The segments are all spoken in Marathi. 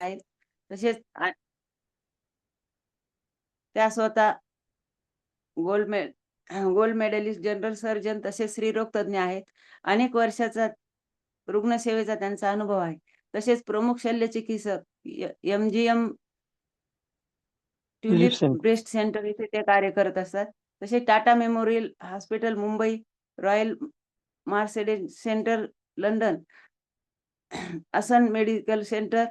आहेत. तसेच त्या स्वतः गोल्ड मेडलिस्ट, जनरल सर्जन तसेच स्त्रीरोग तज्ञ आहेत. अनेक वर्षाचा रुग्णसेवेचा त्यांचा अनुभव आहे. तसेच प्रमुख शल्यचिकित्सक MGM Tulip Tulip centre. Breast centre इथे ते कार्य करत असतात. तसेच Tata memorial hospital Mumbai, Royal Marsden centre London, Asan medical centre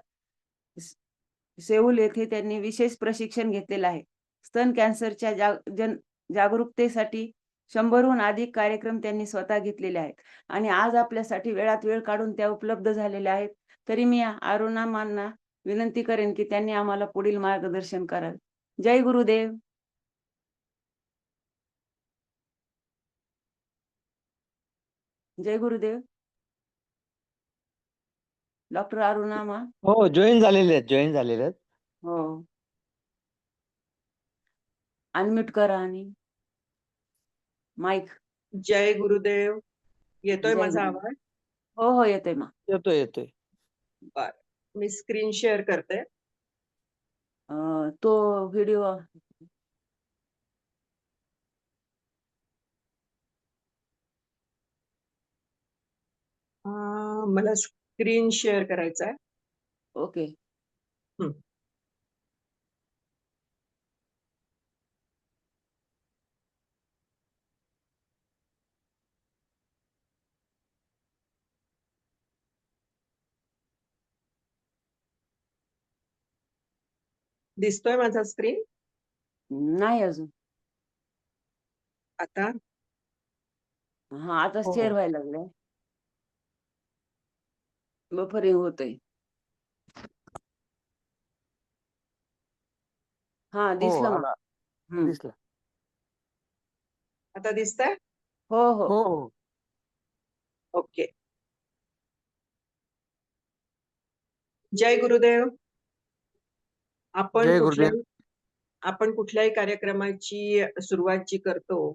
Seoul येथे त्यांनी विशेष प्रशिक्षण घेतलेलं आहे. स्तन कॅन्सरच्या जागरूकतेसाठी 100हून अधिक कार्यक्रम त्यांनी स्वतः घेतलेले आहेत आणि आज आपल्यासाठी वेळात वेळ काढून त्या उपलब्ध झालेल्या आहेत. तरी मी अरुणा मांना विनंती करेन की त्यांनी आम्हाला पुढील मार्गदर्शन करावे. जय गुरुदेव. जय गुरुदेव. डॉक्टर अरुणा मा. हो, जॉईन झालेले आहेत. हो, अनम्यूट करा आणि माईक. जय गुरुदेव. येतोय जय माझा गुरुदेव. आवाज? हो हो, येतोय मा. येतोय. बर, मी स्क्रीन शेअर करते. तो व्हिडिओ मला स्क्रीन शेअर करायचा आहे. ओके. दिसतोय माझा स्क्रीन नाही अजून. आता? हा, आता हो, शेअर हो. व्हायला लागलंय. बफरिंग होतंय. हा, हो, दिसलं मा. आला. दिसला. आता दिसतंय? हो हो. हो. ओके. जय गुरुदेव. जय गुरुदेव. आपण कुठल्याही कार्यक्रमाची सुरुवात जी करतो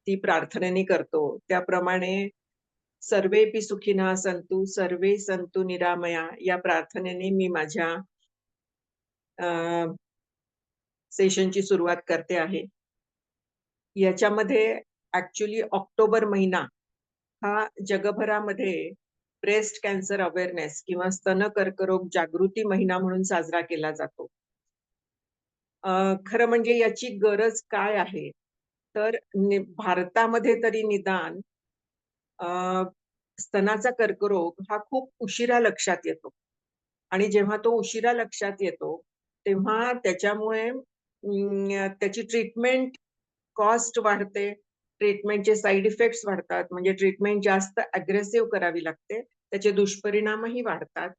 ती प्रार्थनेने करतो. त्याप्रमाणे सर्वेपि सुखिनः सन्तु, सर्वे सन्तु निरामया या प्रार्थनेने मी माझ्या सेशनची सुरुवात करते आहे. याच्यामध्ये ऍक्च्युली ऑक्टोबर महिना हा जगभरामध्ये ब्रेस्ट कॅन्सर अवेअरनेस किंवा स्तन कर्करोग जागृती महिना म्हणून साजरा केला जातो. खरं म्हणजे याची गरज काय आहे तर भारतामध्ये तरी निदान स्तनाचा कर्करोग हा खूप उशिरा लक्षात येतो आणि जेव्हा तो उशिरा लक्षात येतो तेव्हा त्याच्यामुळे त्याची ट्रीटमेंट कॉस्ट वाढते, ट्रीटमेंटचे साईड इफेक्ट्स वाढतात, म्हणजे ट्रीटमेंट जास्त अग्रेसिव्ह करावी लागते, त्याचे दुष्परिणामही वाढतात.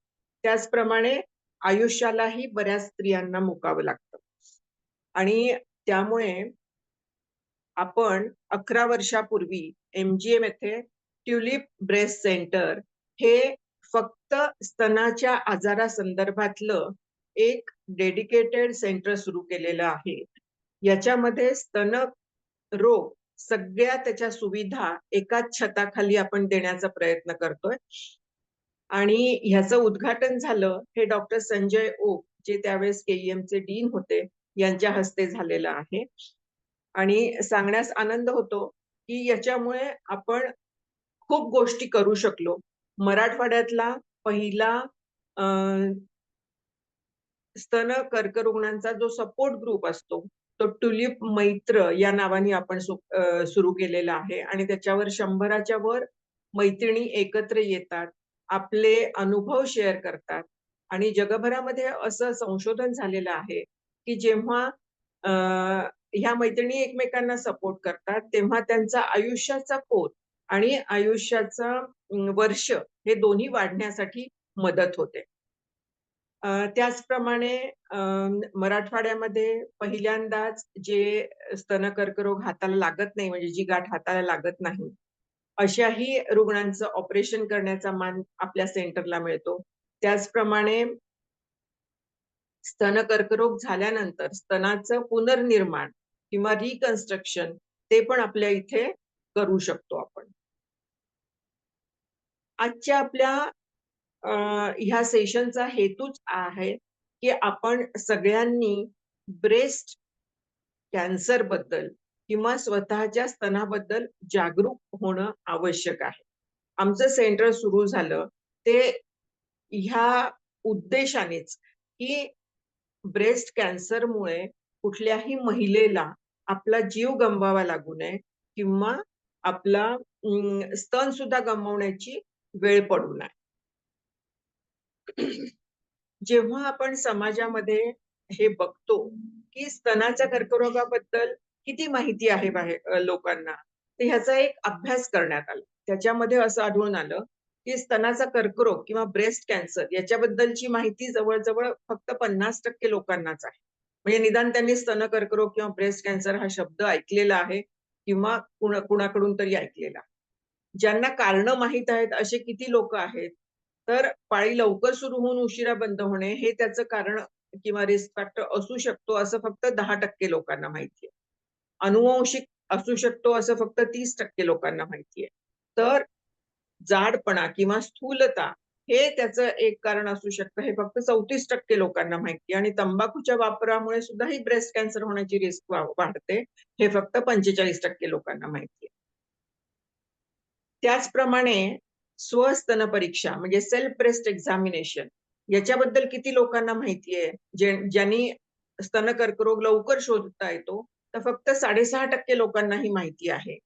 त्याचप्रमाणे आयुष्यालाही बऱ्याच स्त्रियांना मुकावं लागतं आणि त्यामुळे आपण 11 वर्षापूर्वी एमजीएम येथे ट्युलिप ब्रेस्ट सेंटर हे फक्त स्तनाच्या आजारासंदर्भातलं एक डेडिकेटेड सेंटर सुरू केलेलं आहे. याच्यामध्ये स्तन रोग सगळ्या त्याच्या सुविधा एकाच छताखाली आपण देण्याचा प्रयत्न करतोय आणि ह्याचं उद्घाटन झालं हे डॉक्टर संजय ओक, जे त्यावेळेस केईएमचे डीन होते, यांच्या हस्ते झालेलं आहे. आणि सांगण्यास आनंद होतो की याच्यामुळे आपण खूप गोष्टी करू शकलो. मराठवाड्यातला पहिला स्तन कर्करुग्णांचा जो सपोर्ट ग्रुप असतो तो ट्युलिप मैत्र या नावाने आपण सुरू केलेला आहे आणि त्याच्यावर 100च्या वर मैत्रिणी एकत्र येतात, आपले अनुभव शेअर करतात आणि जगभरामध्ये असं संशोधन झालेलं आहे की जेव्हा ह्या मैत्रिणी एकमेकांना सपोर्ट करतात तेव्हा त्यांचा आयुष्याचा पोत आणि आयुष्याचा वर्ष हे दोन्ही वाढण्यासाठी मदत होते. त्याचप्रमाणे मराठवाड्यामध्ये पहिल्यांदाच जे स्तन कर्करोग हाताला लागत नाही, म्हणजे जी गाठ हाताला लागत नाही, अशाही रुग्णांचं ऑपरेशन करण्याचा मान आपल्या सेंटरला मिळतो. त्याचप्रमाणे स्तन कर्करोग झाल्यानंतर स्तनाचं पुनर्निर्माण किंवा रिकन्स्ट्रक्शन ते पण आपल्या इथे करू शकतो आपण. आजच्या आपल्या ह्या सेशनचा हेतूच आहे की आपण सगळ्यांनी ब्रेस्ट कॅन्सर बद्दल किंवा स्वतःच्या स्तनाबद्दल जागरूक होणं आवश्यक आहे. आमचं सेंटर सुरू झालं ते ह्या उद्देशानेच, की ब्रेस्ट कॅन्सरमुळे कुठल्याही महिलेला आपला जीव गमवावा लागू नये किंवा आपला स्तन सुद्धा गमावण्याची वेळ पडू नये. जेव्हा आपण समाजामध्ये हे बघतो, की स्तनाच्या कर्करोगाबद्दल किती माहिती आहे बाहेर लोकांना, तर ह्याचा एक अभ्यास करण्यात आला. त्याच्यामध्ये असं आढळून आलं, की स्तनाचा कर्करोग किंवा ब्रेस्ट कॅन्सर याच्याबद्दलची माहिती जवळ-जवळ फक्त 50% लोकांनाच आहे. म्हणजे निदान त्यांनी स्तन कर्करोग किंवा ब्रेस्ट कॅन्सर हा शब्द ऐकलेला आहे किंवा कुणाकडून तरी ऐकलेला आहे. ज्यांना कारणं माहीत आहेत असे किती लोकं आहेत? तर पाळी लवकर सुरू होऊन उशिरा बंद होणे हे त्याचं कारण किंवा रिस्क फॅक्टर असू शकतो असं फक्त 10% लोकांना माहिती आहे. अनुवांशिक असू शकतो असं फक्त 30% लोकांना माहिती आहे. तर जाडपणा किंवा स्थूलता हे त्याचं एक कारण असू शकतं हे फक्त 34% लोकांना माहिती आहे आणि तंबाखूच्या वापरामुळे सुद्धा ही ब्रेस्ट कॅन्सर होण्याची रिस्क वाढते हे फक्त 45% लोकांना माहिती आहे. त्याचप्रमाणे स्वस्तन परीक्षा म्हणजे सेल्फ ब्रेस्ट एक्झामिनेशन याच्याबद्दल किती लोकांना माहिती आहे? ज्यांनी स्तन कर्करोग लवकर शोधता येतो, तर फक्त 6.5% लोकांना ही माहिती आहे.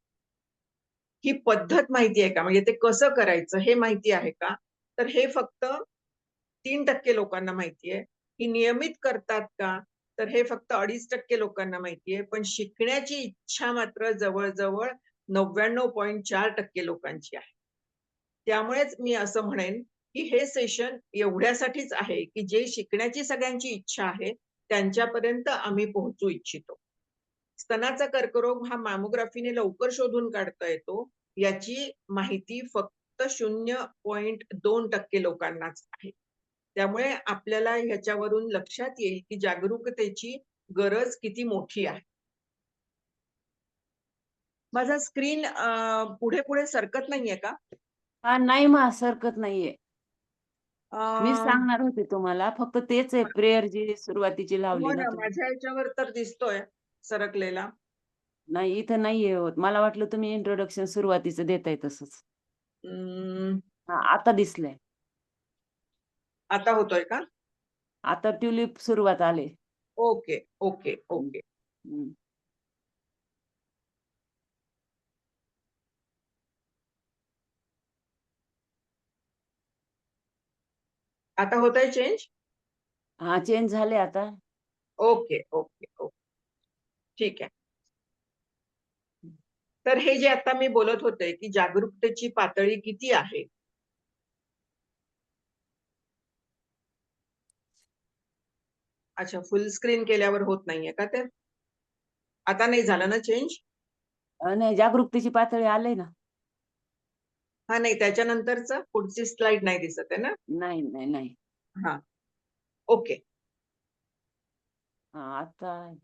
ही पद्धत माहिती आहे का? म्हणजे ते कसं करायचं हे माहिती आहे का? तर हे फक्त 3% लोकांना माहिती आहे. ही नियमित करतात का? तर हे फक्त 2.5% लोकांना माहिती आहे. पण शिकण्याची इच्छा मात्र जवळ-जवळ 99.4% लोकांची आहे. त्यामुळेच मी असं म्हणेन, की हे सेशन एवढ्यासाठीच आहे, की जे शिकण्याची सगळ्यांची इच्छा आहे, त्यांच्यापर्यंत आम्ही पोहोचू इच्छितो. स्तनाचा कर्करोग हा मॅमोग्राफीने लवकर शोधून काढता येतो, याची माहिती फक्त 0.2% लोकांनाच आहे. त्यामुळे आपल्याला ह्याच्यावरून लक्षात येईल, की जागरूकतेची गरज किती मोठी आहे. माझा स्क्रीन पुढे-पुढे सरकत नाहीये का? हा नाही हरकत नाहीये. मी अ, सांगणार होते तुम्हाला फक्त तेच आहे प्रेयर जी सुरुवातीची लावली हो ना ना, तुम्ही. माझ्या ह्याच्यावर तर दिसतोय सरकलेला. नाही इथं नाहीये होत. मला वाटलं तुम्ही इंट्रोडक्शन सुरुवातीचं देताय तसंच. अं, हां, आता दिसलंय. आता होतोय का? आता ट्युलिप सुरुवात आले. ओके, ओके, हं, ओके. हं. आता होतंय चेंज? हां, चेंज झाले आता. Okay, okay, okay. ठीक आहे. तर हे जे आता मी बोलत होते, की जागरूकतेची पातळी किती आहे? अच्छा, फुल स्क्रीन केल्यावर होत नाहीये का ते? आता नाही झालं ना चेंज? नाही जागरूकतेची पातळी आलंय ना. हां, नाही त्याच्यानंतरचं पुढची स्लाईड नाही दिसत आहे ना? नाही, नाही, नाही. हां, ओके. हां, आता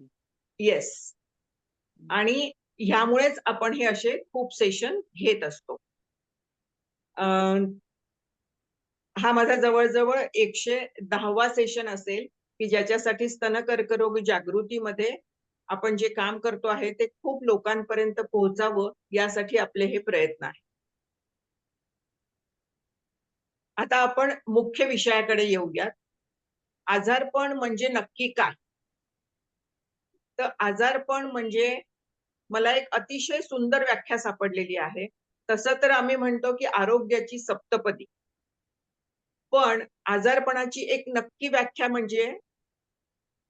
येस. आणि ह्यामुळेच आपण हे असे खूप सेशन घेत असतो. अ, हा माझा जवळ-जवळ 110वा सेशन असेल, की ज्याच्यासाठी स्तन कर्करोग जागृतीमध्ये आपण जे काम करतो आहे, ते खूप लोकांपर्यंत पोहोचावं यासाठी आपले हे प्रयत्न आहेत. आता आपण मुख्य विषयाकडे येऊयात. आजारपण म्हणजे नक्की काय? तर आजारपण म्हणजे मला एक अतिशय सुंदर व्याख्या सापडलेली आहे. तसं तर आम्ही म्हणतो, की आरोग्याची सप्तपदी. पण आजारपणाची एक नक्की व्याख्या म्हणजे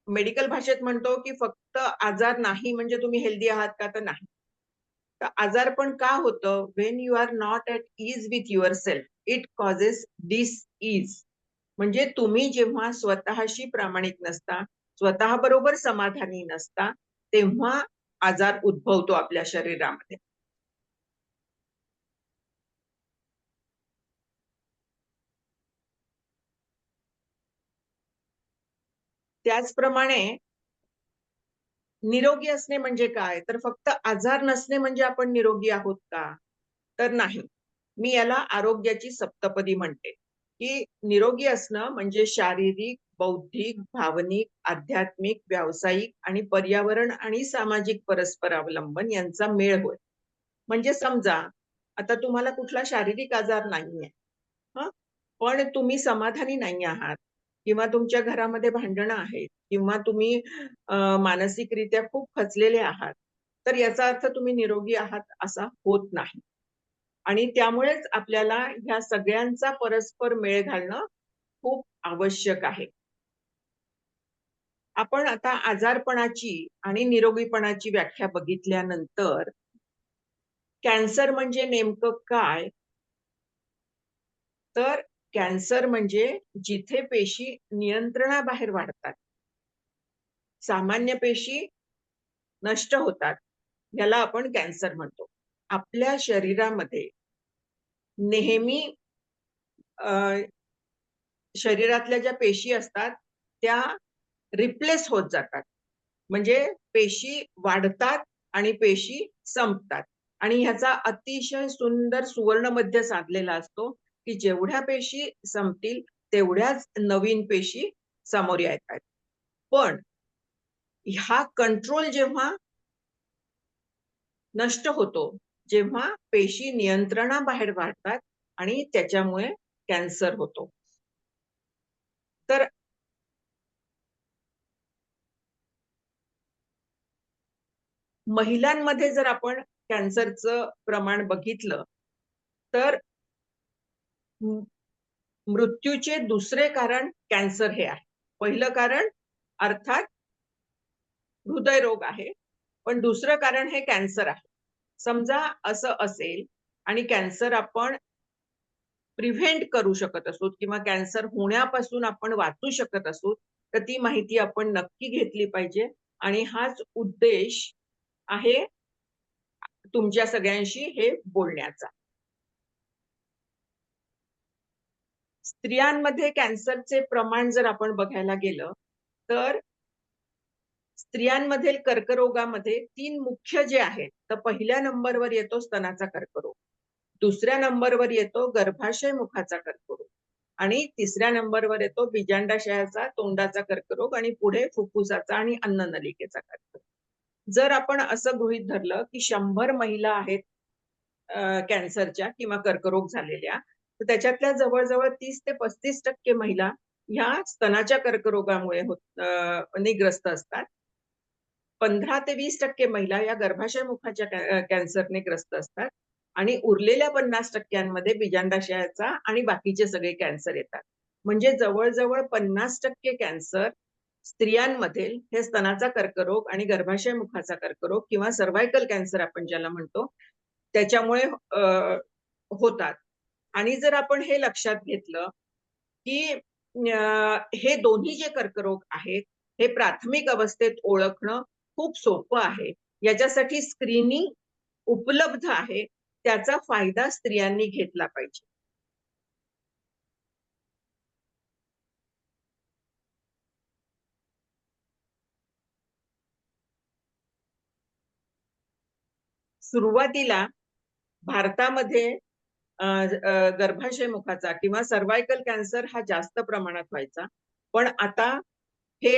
मेडिकल भाषेत म्हणतो, की फक्त आजार नाही म्हणजे तुम्ही हेल्दी आहात का? तर नाही. तर आजारपण का होतं? When you are not at ease with yourself, it causes disease. म्हणजे तुम्ही जेव्हा स्वतःशी प्रामाणिक नसता, स्वतःबरोबर समाधानी नसता, तेव्हा आजार उद्भवतो आपल्या शरीरामध्ये. त्याचप्रमाणे निरोगी असणे म्हणजे काय? तर फक्त आजार नसणे म्हणजे आपण निरोगी आहोत का? तर नाही. मी याला आरोग्याची सप्तपदी म्हणते. की निरोगी असणं म्हणजे शारीरिक, बौद्धिक, भावनिक, आध्यात्मिक, व्यावसायिक आणि पर्यावरण आणि सामाजिक परस्पर अवलंबन यांचा मेळ होय. म्हणजे समजा आता तुम्हाला कुठला शारीरिक आजार नाहीये, हं, पण तुम्ही समाधानी नाही आहात किंवा तुमच्या घरामध्ये भांडणं आहेत किंवा तुम्ही मानसिकरित्या खूप खचलेले आहात, तर याचा अर्थ तुम्ही निरोगी आहात असा होत नाही. आणि त्यामुळेच आपल्याला ह्या सगळ्यांचा परस्पर मेळ घालणं खूप आवश्यक आहे. आपण आता आजारपणाची आणि निरोगीपणाची व्याख्या बघितल्यानंतर कॅन्सर म्हणजे नेमकं काय? तर कॅन्सर म्हणजे जिथे पेशी नियंत्रणाबाहेर वाढतात. सामान्य पेशी नष्ट होतात. याला आपण कॅन्सर म्हणतो. आपल्या शरीरामध्ये नेहमी अ, शरीरातल्या ज्या पेशी असतात, त्या रिप्लेस होत जातात. म्हणजे पेशी वाढतात आणि पेशी संपतात. आणि ह्याचा अतिशय सुंदर सुवर्णमध्य साधलेला असतो, की जेवढ्या पेशी संपतील, तेवढ्याच नवीन पेशी समोर येतात. पण हा कंट्रोल जेव्हा नष्ट होतो, जेव्हा पेशी नियंत्रणाबाहेर वाढतात आणि त्याच्यामुळे कॅन्सर होतो. तर महिलांमध्ये जर आपण कॅन्सरचं प्रमाण बघितलं, तर म मृत्यूचे दुसरे कारण कॅन्सर हे आहे. पहिलं कारण अर्थात हृदयरोग आहे. पण दुसरं कारण हे कॅन्सर आहे. समजा असं असेल आणि कॅन्सर आपण प्रिव्हेंट करू शकत असू किंवा कॅन्सर होण्यापासून आपण वाचू शकत असू, तर ती माहिती आपण नक्की घेतली पाहिजे आणि हाच उद्देश आहे तुमच्या सगळ्यांशी हे बोलण्याचा. स्त्रियांमध्ये कॅन्सरचे प्रमाण जर आपण बघायला गेलं, तर स्त्रियांमधील कर्करोगामध्ये 3 मुख्य जे आहेत, तर पहिल्या नंबरवर येतो स्तनाचा कर्करोग. दुसऱ्या नंबरवर येतो गर्भाशय मुखाचा कर्करोग आणि तिसऱ्या नंबरवर येतो बीजांडाशयाचा, तोंडाचा कर्करोग आणि पुढे फुफ्फुसाचा आणि अन्ननलिकेचा कर्करोग. जर आपण असं गृहीत धरलं, की 100 महिला आहेत कॅन्सरच्या किंवा कर्करोग झालेल्या, तर त्याच्यातल्या जवळ-जवळ 30 ते 35% महिला ह्या स्तनाच्या कर्करोगामुळे नी ग्रस्त असतात. 15 ते 20% महिला या गर्भाशय मुखाच्या कॅन्सरने ग्रस्त असतात आणि उरलेल्या 50% बीजांडाशयाचा आणि बाकीचे सगळे कॅन्सर येतात. म्हणजे जवळ-जवळ 50% कॅन्सर स्त्रियांमध्ये हे स्तनाचा कर्करोग आणि गर्भाशय मुखाचा कर्करोग किंवा सर्व्हायकल कॅन्सर आपण ज्याला म्हणतो, त्याच्यामुळे होतात. आणि जर आपण हे लक्षात घेतलं, की हे दोन्ही जे कर्करोग आहेत, हे प्राथमिक अवस्थेत ओळखणं खूप सोपं आहे. याच्यासाठी स्क्रीनिंग उपलब्ध आहे. त्याचा फायदा स्त्रियांनी घेतला पाहिजे. सुरुवातीला भारतामध्ये गर्भाशय मुखाचा किंवा सर्व्हायकल कॅन्सर हा जास्त प्रमाणात व्हायचा. पण आता हे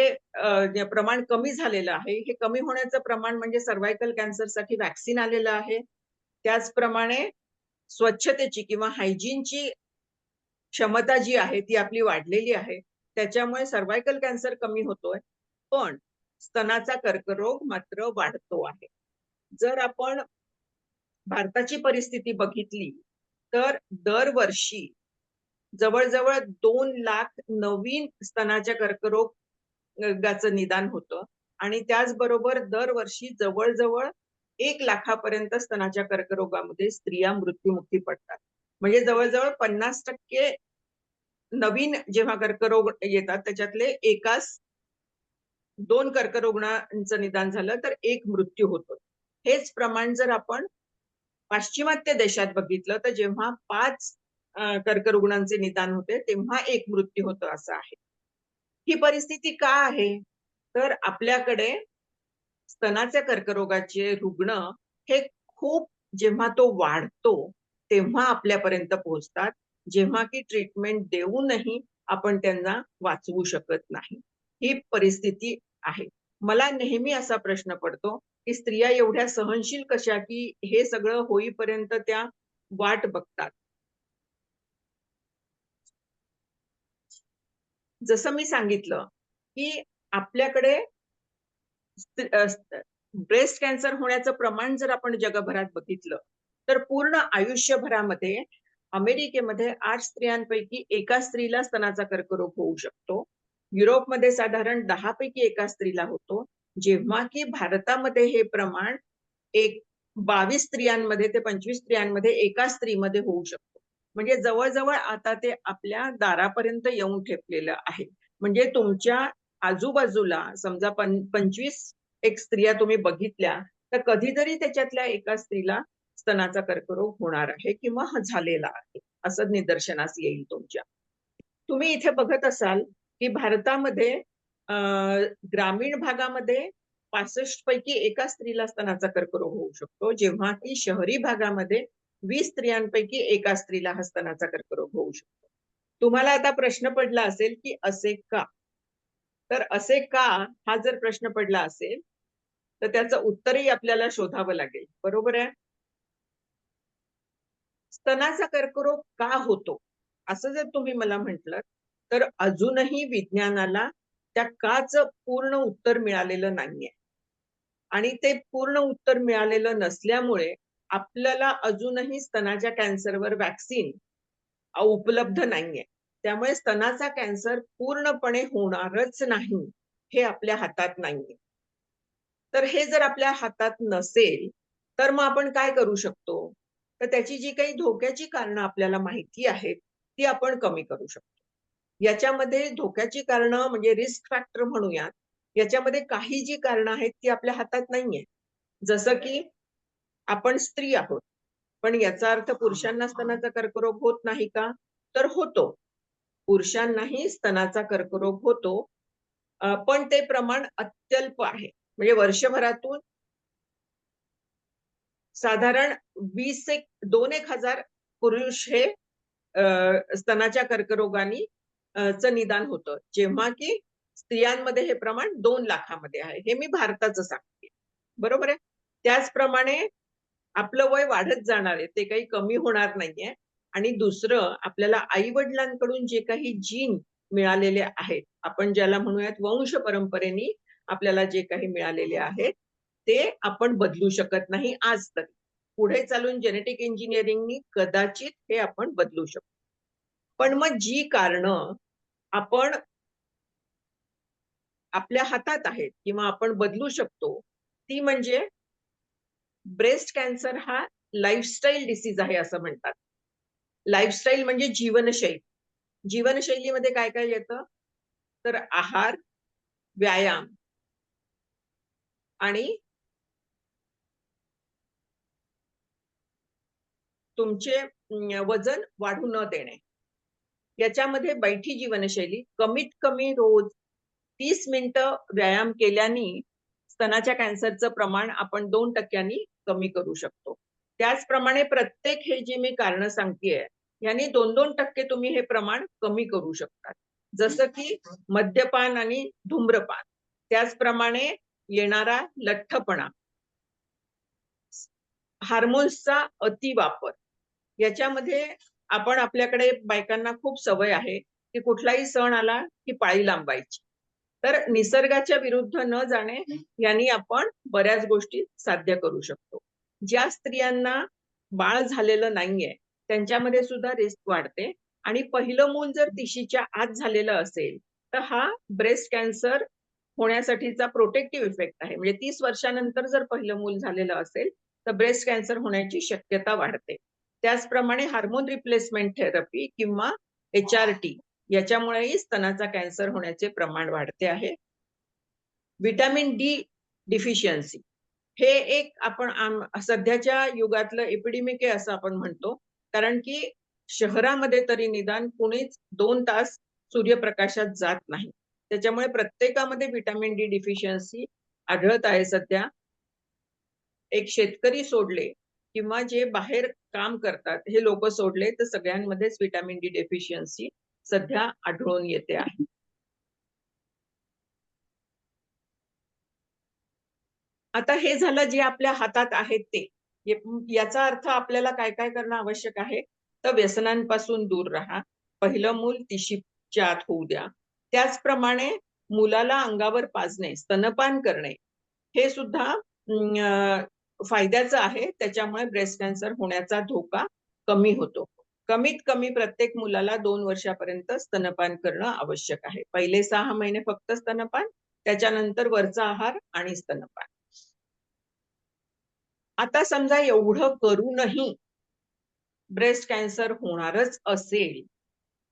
जे प्रमाण कमी झालेलं आहे. हे कमी होण्याचं प्रमाण म्हणजे सर्व्हायकल कॅन्सरसाठी व्हॅक्सिन आलेलं आहे. त्याचप्रमाणे स्वच्छतेची किंवा हायजीनची क्षमता जी आहे ती आपली वाढलेली आहे. त्याच्यामुळे सर्व्हायकल कॅन्सर कमी होतोय. पण स्तनाचा कर्करोग मात्र वाढतो आहे. जर आपण भारताची परिस्थिती बघितली, तर दरवर्षी जवळ-जवळ 2 लाख नवीन स्तनाच्या कर्करोगाचं निदान होतं आणि त्याचबरोबर दरवर्षी जवळ-जवळ 1 लाखापर्यंत स्तनाच्या कर्करोगामध्ये स्त्रिया मृत्युमुखी पडतात. म्हणजे जवळ-जवळ 50% नवीन जेव्हा कर्करोग येतात, त्याच्यातले एकास 2 कर्करोगाचं निदान झालं, तर 1 मृत्यू होतो. हेच प्रमाण जर आपण पाश्चिमात्य देशात बघितलं, तर जेव्हा 5 कर्करुग्णांचे निदान होते, तेव्हा 1 मृत्यू होतो असं आहे. ही परिस्थिती का आहे? तर आपल्याकडे स्तनाच्या कर्करोगाचे रुग्ण हे खूप जेव्हा तो वाढतो, तेव्हा आपल्यापर्यंत पोहोचतात. जेव्हा की ट्रीटमेंट देऊनही आपण त्यांना वाचवू शकत नाही. ही परिस्थिती आहे. मला नेहमी असा प्रश्न पडतो, की स्त्रिया एवढ्या सहनशील कशा, की हे सगळं होईपर्यंत त्या वाट बघतात. जसं मी सांगितलं, की आपल्याकडे ब्रेस्ट कॅन्सर होण्याचं प्रमाण जर आपण जगभरात बघितलं, तर पूर्ण आयुष्यभरामध्ये अमेरिकेमध्ये 8 स्त्रियांपैकी एका स्त्रीला स्तनाचा कर्करोग होऊ शकतो. युरोपमध्ये साधारण 10 पैकी एका स्त्रीला होतो. जेव्हा की भारतामध्ये हे प्रमाण 22 स्त्रियांमध्ये ते 25 स्त्रियांमध्ये एका स्त्रीमध्ये होऊ शकतो. म्हणजे जवळ-जवळ आता ते आपल्या दारापर्यंत येऊन ठेपलेलं आहे. म्हणजे तुमच्या आजूबाजूला समजा 25 एक स्त्रिया तुम्ही बघितल्या, तर कधीतरी त्याच्यातल्या एका स्त्रीला स्तनाचा कर्करोग होणार आहे किंवा झालेला आहे, असं निदर्शनास येईल तुमच्या. तुम्ही इथे बघत असाल, की भारतामध्ये अ, ग्रामीण भागामध्ये 65 पैकी एका स्त्रीला स्तनाचा कर्करोग होऊ शकतो, जेव्हा की शहरी भागामध्ये 20 स्त्रियांपैकी एका स्त्रीला हा स्तनाचा कर्करोग होऊ शकतो. तुम्हाला आता प्रश्न पडला असेल, की असे का? तर असे का हा जर प्रश्न पडला असेल, तर त्याचं उत्तरही आपल्याला शोधावं लागेल. बरोबर आहे? स्तनाचा कर्करोग का होतो? असं जर तुम्ही मला म्हटलं, तर अजूनही विज्ञानाला त्या काचं पूर्ण उत्तर मिळालेलं नाहीये. आणि ते पूर्ण उत्तर मिळालेलं नसल्यामुळे आपल्याला अजूनही स्तनाच्या कॅन्सरवर व्हॅक्सिन उपलब्ध नाहीये. त्यामुळे स्तनाचा कॅन्सर पूर्णपणे होणारच नाही, हे आपल्या हातात नाहीये. तर हे जर आपल्या हातात नसेल, तर मग आपण काय करू शकतो? तर त्याची जी काही धोक्याची कारणं आपल्याला माहिती आहेत, ती आपण कमी करू शकतो. याच्यामध्ये धोक्याची कारणं म्हणजे रिस्क फॅक्टर म्हणूयात. याच्यामध्ये काही जी कारणं आहेत, ती आपल्या हातात नाहीये. जसं की आपण स्त्री आहोत. पण याचा अर्थ पुरुषांना स्तनाचा कर्करोग होत नाही का? तर होतो. पुरुषांनाही स्तनाचा कर्करोग होतो. पण ते प्रमाण अत्यल्प आहे. म्हणजे वर्षभरातून साधारण 20 एक 2-1 हजार पुरुष हे स्तनाच्या कर्करोगाने चं निदान होतं. जेव्हा की स्त्रियांमध्ये हे प्रमाण 2 लाखामध्ये आहे. हे मी भारताचं सांगते. बरोबर आहे? त्याचप्रमाणे आपलं वय वाढत जाणार आहे. ते काही कमी होणार नाहीये. आणि दुसरं आपल्याला आई-वडिलांकडून जे काही जीन मिळालेले आहेत, आपण ज्याला म्हणूयात वंश परंपरेने आपल्याला जे काही मिळालेले आहेत, ते आपण बदलू शकत नाही आज तरी. पुढे चालून जेनेटिक इंजिनिअरिंगनी कदाचित हे आपण बदलू शकतो. पण मग जी कारणं आपण आपल्या हातात आहेत किंवा आपण बदलू शकतो, ती म्हणजे ब्रेस्ट कॅन्सर हा लाईफस्टाईल डिसीज आहे असं म्हणतात. लाईफस्टाईल म्हणजे जीवनशैली. जीवनशैलीमध्ये काय-काय येतं? तर आहार, व्यायाम आणि तुमचे वजन वाढू न देणे. याच्यामध्ये बैठी जीवनशैली कमीत कमी रोज 30 मिनिटं व्यायाम केल्याने स्तनाच्या कॅन्सरचं प्रमाण आपण 2% कमी करू शकतो. त्याचप्रमाणे प्रत्येक हे जे मी कारणं सांगतेय, ह्यानी 2-2% तुम्ही हे प्रमाण कमी करू शकता. जसं की मद्यपान आणि धूम्रपान. त्याचप्रमाणे येणारा लठ्ठपणा, हार्मोन्सचा अतिवापर. याच्यामध्ये आपण आपल्याकडे बायकांना खूप सवय आहे, की कुठलाही सण आला, की पाळी लांबायची. तर निसर्गाच्या विरुद्ध न जाणे यांनी आपण बऱ्याच गोष्टी साध्य करू शकतो. ज्या स्त्रियांना बाळ झालेलं नाहीये, त्यांच्यामध्ये सुद्धा रिस्क वाढते आणि पहिलं मूल जर 30च्या आत झालेलं असेल, तर हा ब्रेस्ट कॅन्सर होण्यासाठीचा प्रोटेक्टिव्ह इफेक्ट आहे. म्हणजे 30 वर्षानंतर जर पहिलं मूल झालेलं असेल, तर ब्रेस्ट कॅन्सर होण्याची शक्यता वाढते. त्याचप्रमाणे हार्मोन रिप्लेसमेंट थेरपी किंवा HRT याच्यामुळेही स्तनाचा कॅन्सर होण्याचे प्रमाण वाढते आहे. व्हिटॅमिन डी डिफिशियन्सी हे एक आपण सध्याच्या युगातलं एपिडेमिक आहे असं आपण म्हणतो. कारण की शहरामध्ये तरी निदान कुणीच 2 तास सूर्यप्रकाशात जात नाही. त्याच्यामुळे प्रत्येकामध्ये व्हिटॅमिन डी डिफिशियन्सी आढळत आहे सध्या. एक शेतकरी सोडले, किंवा जे बाहेर काम करतात हे लोक सोडले तर सगळ्यांमध्येच व्हिटॅमिन डी डेफिशियन्सी सध्या आढळून येते आहे. आता हे झालं जे आपल्या हातात आहेत ते. याचा अर्थ आपल्याला काय काय करणं आवश्यक आहे? तर व्यसनांपासून दूर राहा. पहिलं मूल 30च्या आत होऊ द्या. त्याचप्रमाणे मुलाला अंगावर पाजणे, स्तनपान करणे हे सुद्धा फायद्याचं आहे. त्याच्यामुळे ब्रेस्ट कॅन्सर होण्याचा धोका कमी होतो. कमीत कमी प्रत्येक मुलाला 2 वर्षापर्यंत स्तनपान करणं आवश्यक आहे. पहिले 6 महिने फक्त स्तनपान, त्याच्यानंतर वरचा आहार आणि स्तनपान. आता समजा एवढं करूनही ब्रेस्ट कॅन्सर होणारच असेल,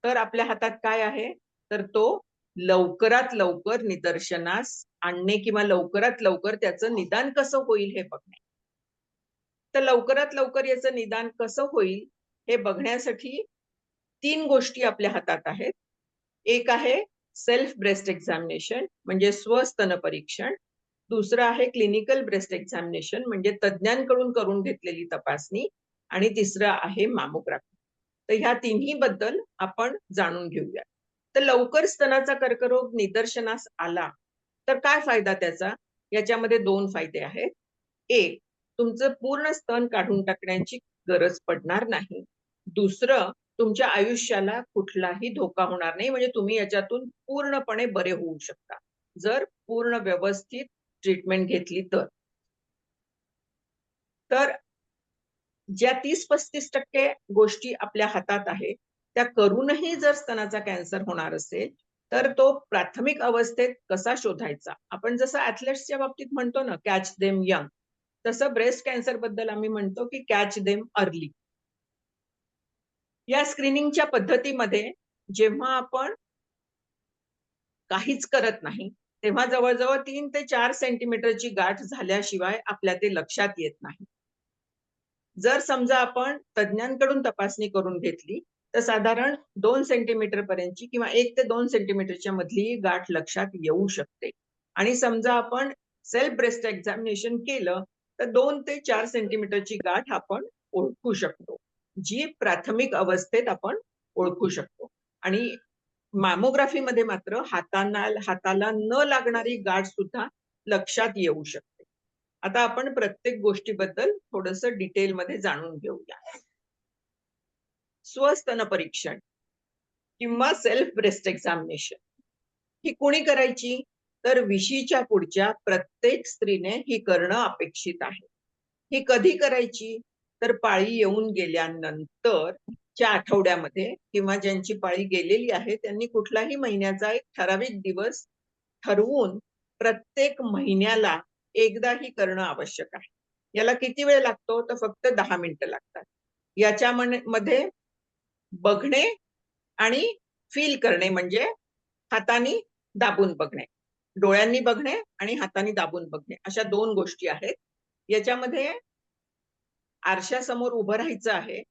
तर आपल्या हातात काय आहे? तर तो लवकरात लवकर निदर्शनास आणणे किंवा लवकरात लवकर त्याचं निदान कसं होईल हे बघणे. तर लवकरात लवकर याचं निदान कसं होईल हे बघण्यासाठी 3 गोष्टी आपल्या हातात आहेत. एक आहे सेल्फ ब्रेस्ट एक्झामिनेशन म्हणजे स्वस्तन परीक्षण. दुसरं आहे क्लिनिकल ब्रेस्ट एक्झामिनेशन म्हणजे तज्ञांकडून करून घेतलेली तपासणी. आणि तिसरं आहे मॅमोग्राफी. तर ह्या तिन्ही बद्दल आपण जाणून घेऊया. तर लवकर स्तनाचा कर्करोग निदर्शनास आला तर काय फायदा त्याचा? याच्यामध्ये 2 फायदे आहेत. एक, तुमचं पूर्ण स्तन काढून टाकण्याची गरज पडणार नाही. दुसरं, तुमच्या आयुष्याला कुठलाही धोका होणार नाही म्हणजे तुम्ही याच्यातून पूर्णपणे बरे होऊ शकता जर पूर्ण व्यवस्थित ट्रीटमेंट घेतली तर. तर ज्या 30-35% गोष्टी आपल्या हातात आहे त्या करूनही जर स्तनाचा कॅन्सर होणार असेल तर तो प्राथमिक अवस्थेत कसा शोधायचा? आपण जसं ऍथलेट्सच्या बाबतीत म्हणतो ना कॅच देम यंग, तसं ब्रेस्ट कॅन्सर बद्दल आम्ही म्हणतो की कॅच देम अर्ली. या स्क्रीनिंगच्या पद्धतीमध्ये जेव्हा आपण काहीच करत नाही तेव्हा जवळजवळ 3 ते 4 सेंटीमीटरची गाठ झाल्याशिवाय आपल्या ते लक्षात येत नाही. जर समजा आपण तज्ञांकडून तपासणी करून घेतली तर साधारण 2 सेंटीमीटर पर्यंतची किंवा 1 ते 2 सेंटीमीटरच्या मधली गाठ लक्षात येऊ शकते. आणि समजा आपण सेल्फ ब्रेस्ट एक्झामिनेशन केलं तर 2 ते 4 सेंटीमीटरची गाठ आपण ओळखू शकतो, जी प्राथमिक अवस्थेत आपण ओळखू शकतो. आणि मॅमोग्राफीमध्ये मात्र हाताला न लागणारी गाठ सुद्धा लक्षात येऊ शकते. आता आपण प्रत्येक गोष्टीबद्दल थोडंसं डिटेलमध्ये जाणून घेऊया. स्वस्तन परीक्षण किंवा सेल्फ ब्रेस्ट एक्झामिनेशन ही कोणी करायची? तर 20च्या पुढच्या प्रत्येक स्त्रीने ही करणं अपेक्षित आहे. ही कधी करायची? तर पाळी येऊन गेल्यानंतर च्या आठवड्यामध्ये किंवा ज्यांची पाळी गेलेली आहे त्यांनी कुठलाही महिन्याचा एक ठराविक दिवस ठरवून प्रत्येक महिन्याला एकदा ही करणं आवश्यक आहे. याला किती वेळ लागतो? तर फक्त 10 मिनिटं लागतात. याच्यामध्ये बघणे आणि फील करणे म्हणजे हाताने दाबून बघणे, डोळ्यांनी बघणे आणि हाताने दाबून बघणे अशा 2 गोष्टी आहेत. याच्यामध्ये आरशासमोर उभं राहायचं आहे.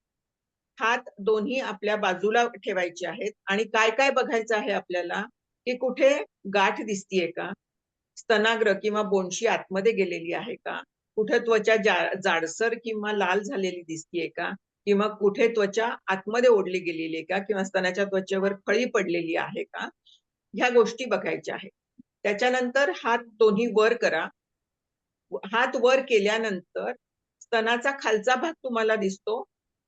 हात दोन्ही आपल्या बाजूला ठेवायचे आहेत आणि काय काय बघायचं आहे आपल्याला की कुठे गाठ दिसतीये का? स्तनाग्र किंवा बोनशी आतमध्ये गेलेली आहे का? कुठे त्वचा जाडसर किंवा लाल झालेली दिसतीये का? किंवा कुठे त्वचा आतमध्ये ओढली गेलेली आहे का? किंवा स्तनाच्या त्वचेवर खळी पडलेली आहे का? ह्या गोष्टी बघायच्या आहेत. त्याच्यानंतर हात दोन्ही वर करा. हात वर केल्यानंतर स्तनाचा खालचा भाग तुम्हाला दिसतो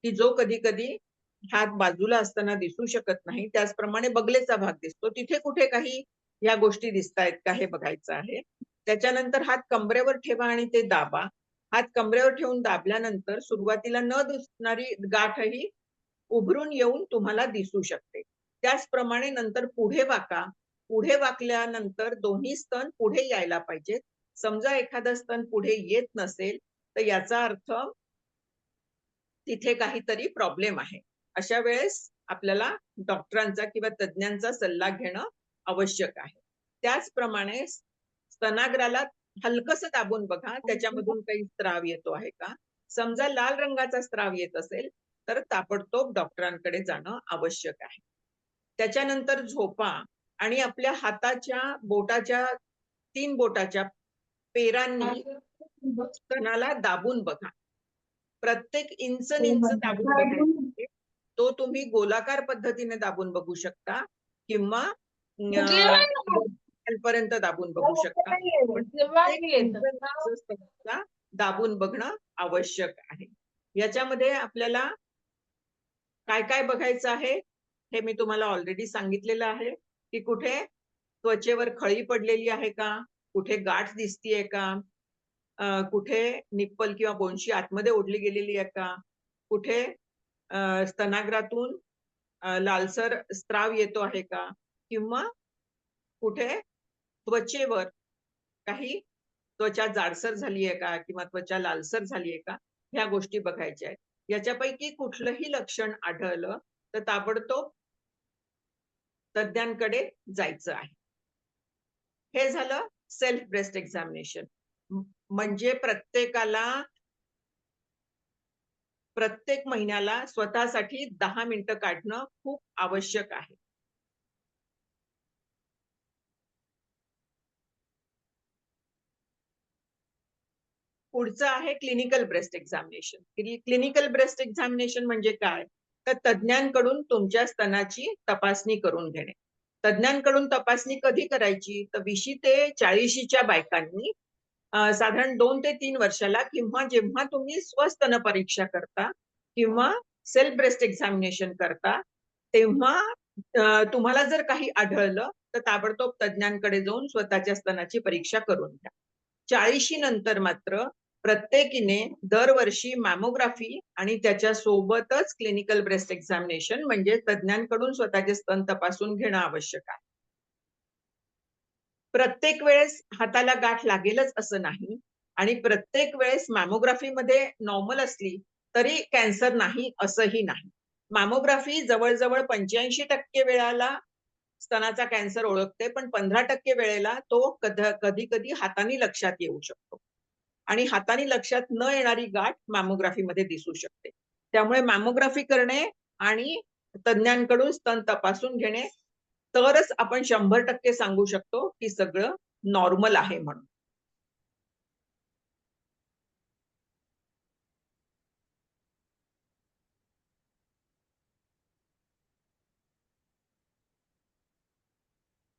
की जो कधी कधी हात बाजूला असताना दिसू शकत नाही. त्याचप्रमाणे बगलेचा भाग दिसतो. तिथे कुठे काही या गोष्टी दिसतायत का हे बघायचं आहे. त्याच्यानंतर हात कमरेवर ठेवा आणि ते दाबा. हात कमरेवर ठेवून दाबल्यानंतर सुरुवातीला न दिसणारी गाठही उभरून येऊन तुम्हाला दिसू शकते. त्याचप्रमाणे नंतर पुढे वाका. पुढे वाकल्यानंतर दोन्ही स्तन पुढे यायला पाहिजेत. समजा एखादं स्तन पुढे येत नसेल तर याचा अर्थ तिथे काहीतरी प्रॉब्लेम आहे. अशा वेळेस आपल्याला डॉक्टरांचा किंवा तज्ञांचा सल्ला घेणं आवश्यक आहे. त्याचप्रमाणे स्तनाग्राला हलकसं दाबून बघा त्याच्यामधून काही स्त्राव येतो आहे का? समजा लाल रंगाचा स्त्राव येत असेल तर ताबडतोब डॉक्टरांकडे जाणं आवश्यक आहे. त्याच्यानंतर झोपा आणि आपल्या हाताच्या बोटाच्या 3 बोटाच्या पेरांनी स्तनाला दाबून बघा. प्रत्येक इंच दाबून बघायचा आहे. तो तुम्ही गोलाकार पद्धतीने दाबून बघू शकता किंवा पर्यंत दाबून बघू शकता. दाबून बघणं आवश्यक आहे. याच्यामध्ये आपल्याला काय काय बघायचं आहे हे मी तुम्हाला ऑलरेडी सांगितलेलं आहे की कुठे त्वचेवर खळी पडलेली आहे का, कुठे गाठ दिसतीये का, कुठे निप्पल किंवा बोनशी आतमध्ये ओढली गेलेली आहे का, कुठे स्तनाग्रातून लालसर स्त्राव येतो आहे का, किंवा कुठे त्वचेवर काही त्वचा जाडसर झाली आहे का किंवा त्वचा लालसर झाली आहे का, ह्या गोष्टी बघायच्या आहेत. याच्यापैकी कुठलंही लक्षण आढळलं तर ताबडतोब तज्ञांकडे जायचं आहे. हे झालं सेल्फ ब्रेस्ट एक्झामिनेशन. म्हणजे प्रत्येक महिन्याला स्वतःसाठी 10 मिनिटं काढणं खूप आवश्यक आहे. पुढचं आहे clinical breast examination. Clinical breast examination म्हणजे काय, तर तज्ञांकडून तुमच्या स्तनाची तपासणी करून घेणे. तज्ञांकडून तपासणी कधी करायची, तर 20 ते 40च्या बायकांनी साधारण 2 ते 3 वर्षाला किंवा जेव्हा तुम्ही स्वस्तन परीक्षा करता किंवा सेल्फ ब्रेस्ट एक्झामिनेशन करता तेव्हा तुम्हाला जर काही आढळलं तर ताबडतोब तज्ञांकडे जाऊन स्वतःच्या स्तनाची परीक्षा करून घ्या. 40 नंतर मात्र प्रत्येकीने दरवर्षी मॅमोग्राफी आणि त्याच्या सोबतच क्लिनिकल ब्रेस्ट एक्झामिनेशन म्हणजे तज्ञांकडून स्वतःचे स्तन तपासून घेणं आवश्यक आहे. प्रत्येक वेळेस हाताला गाठ लागेलच असं नाही आणि प्रत्येक वेळेस मॅमोग्राफीमध्ये नॉर्मल असली तरी कॅन्सर नाही असंही नाही. मॅमोग्राफी जवळजवळ 85% वेळाला स्तनाचा कॅन्सर ओळखते, पण 15% वेळेला तो कधी कधी हाताने लक्षात येऊ शकतो आणि हाताने लक्षात न येणारी गाठ मॅमोग्राफीमध्ये दिसू शकते. त्यामुळे मॅमोग्राफी करणे आणि तज्ञांकडून स्तन तपासून घेणे तरच आपण 100% सांगू शकतो की सगळं नॉर्मल आहे म्हणून.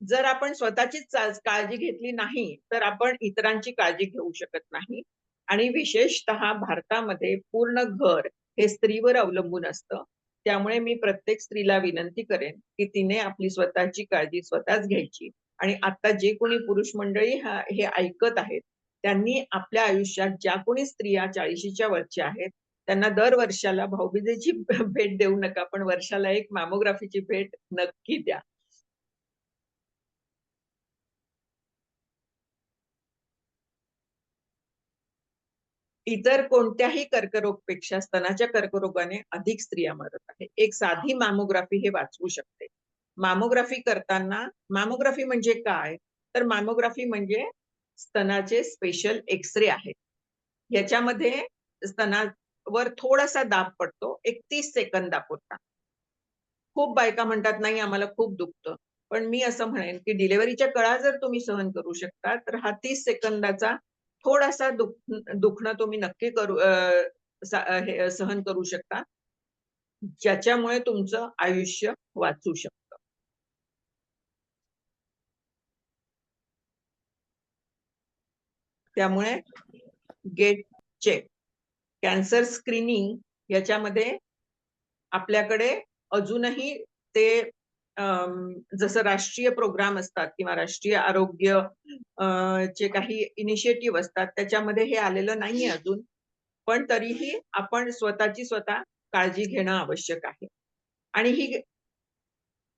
जर आपण स्वतःचीच काळजी घेतली नाही तर आपण इतरांची काळजी घेऊ शकत नाही आणि विशेषतः भारतामध्ये पूर्ण घर हे स्त्रीवर अवलंबून असतं. त्यामुळे मी प्रत्येक स्त्रीला विनंती करेन की तिने आपली स्वतःची काळजी स्वतःच घ्यायची आणि आता जे कोणी पुरुष मंडळी हे ऐकत आहेत त्यांनी आपल्या आयुष्यात ज्या कोणी स्त्रिया 40च्या वरच्या आहेत त्यांना दर वर्षाला भाऊबीजेची भेट देऊ नका, पण वर्षाला एक मॅमोग्राफीची भेट नक्की द्या. इतर कोणत्याही कर्करोगपेक्षा स्तनाच्या कर्करोगाने अधिक स्त्रिया मरत आहे. एक साधी मॅमोग्राफी हे वाचवू शकते. मॅमोग्राफी करताना मॅमोग्राफी म्हणजे काय, तर मॅमोग्राफी म्हणजे स्तनाचे स्पेशल एक्स-रे आहेत. याच्यामध्ये स्तनावर थोडासा दाब पडतो, 31 सेकंदापुरता. खूप बायका म्हणतात नाही आम्हाला खूप दुखतं, पण मी असं म्हणेन की डिलिव्हरीच्या कळा जर तुम्ही सहन करू शकता तर हा 30 सेकंदाचा थोडासा दुखणं तुम्ही नक्की सहन करू शकता, ज्याच्यामुळे तुमचं आयुष्य वाचू शकतं. त्यामुळे गेट चेक कॅन्सर स्क्रीनिंग याच्यामध्ये आपल्याकडे अजूनही ते जसं राष्ट्रीय प्रोग्राम असतात किंवा राष्ट्रीय आरोग्य चे काही इनिशिएटिव्ह असतात त्याच्यामध्ये हे आलेलं नाहीये अजून, पण तरीही आपण स्वतःची स्वतः काळजी घेणं आवश्यक आहे. आणि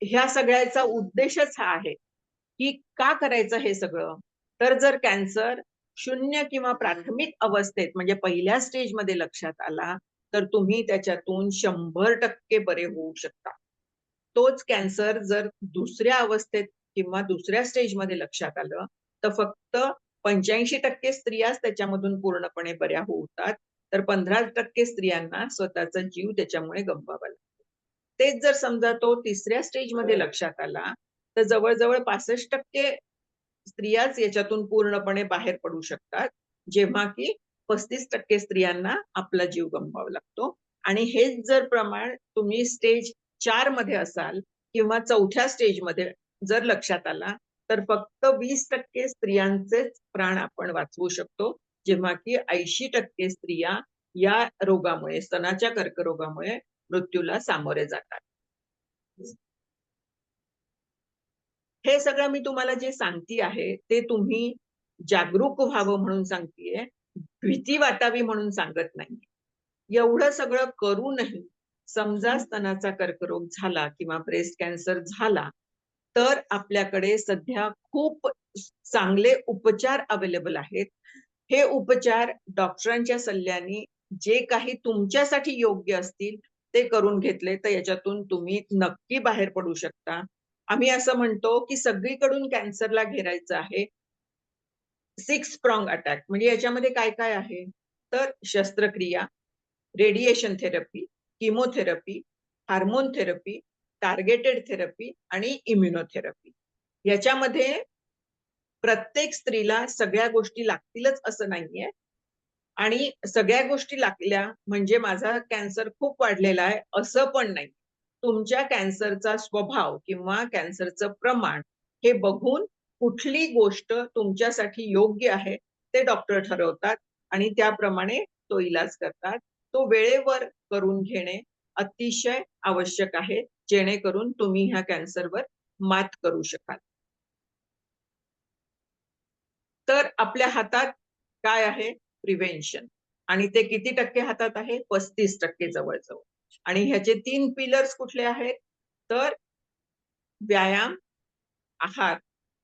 ह्या सगळ्याचा उद्देशच हा आहे की का करायचं हे सगळं, तर जर कॅन्सर 0 किंवा प्राथमिक अवस्थेत म्हणजे पहिल्या स्टेजमध्ये लक्षात आला तर तुम्ही त्याच्यातून 100% बरे होऊ शकता. तोच कॅन्सर जर दुसऱ्या अवस्थेत किंवा दुसऱ्या स्टेजमध्ये लक्षात आलं तर फक्त 85% स्त्रियाच त्याच्यामधून पूर्णपणे बऱ्या होतात, तर 15% स्त्रियांना स्वतःचा जीव त्याच्यामुळे गमवावा लागतो. तेच जर समजा तो तिसऱ्या स्टेजमध्ये लक्षात आला तर जवळजवळ 65% स्त्रियाच याच्यातून पूर्णपणे बाहेर पडू शकतात, जेव्हा की 35% स्त्रियांना आपला जीव गमवावा लागतो. आणि हेच जर प्रमाण तुम्ही स्टेज 4 मध्ये असाल किंवा 4थ्या स्टेजमध्ये जर लक्षात आला, तर फक्त 20% स्त्रियांचेच प्राण आपण वाचवू शकतो, जेव्हा की 80% स्त्रिया या रोगामुळे, स्तनाच्या कर्करोगामुळे मृत्यूला सामोरे जातात. हे सगळं मी तुम्हाला जे सांगते आहे, ते तुम्ही जागरूक व्हावं म्हणून सांगतेय, भीती वाटावी म्हणून सांगत नाहीये. एवढं सगळं करूनही समजा स्तनाचा कर्करोग झाला किंवा ब्रेस्ट कॅन्सर झाला, तर आपल्याकडे सध्या खूप चांगले उपचार अवेलेबल आहेत. हे उपचार डॉक्टरांच्या सल्ल्याने जे काही तुमच्यासाठी योग्य असतील ते करून घेतले, तर याच्यातून तुम्ही नक्की बाहेर पडू शकता. आम्ही असं म्हणतो, की सगळीकडून कॅन्सरला घेरायचं आहे. 6 प्रॉंग अटॅक म्हणजे याच्यामध्ये काय-काय आहे? तर शस्त्रक्रिया, radiation therapy, chemotherapy, hormone therapy, targeted therapy आणि इम्युनोथेरपी. याच्यामध्ये प्रत्येक स्त्रीला सगळ्या गोष्टी लागतीलच असं नाहीये. आणि सगळ्या गोष्टी लागल्या म्हणजे माझा कॅन्सर खूप वाढलेला आहे असं पण नाही. तुमच्या कॅन्सरचा स्वभाव किंवा कॅन्सरचं प्रमाण हे बघून कुठली गोष्ट तुमच्यासाठी योग्य आहे ते डॉक्टर ठरवतात आणि त्याप्रमाणे तो इलाज करतात. तो वेळेवर करून घेणे अतिशय आवश्यक आहे, जेणेकरून तुम्ही ह्या कॅन्सरवर मात करू शकाल. तर आपल्या हातात काय आहे? प्रिव्हेन्शन. आणि ते किती टक्के हातात आहे? 35% जवळ-जवळ. आणि ह्याचे 3 पिलर्स कुठले आहेत? तर व्यायाम, आहार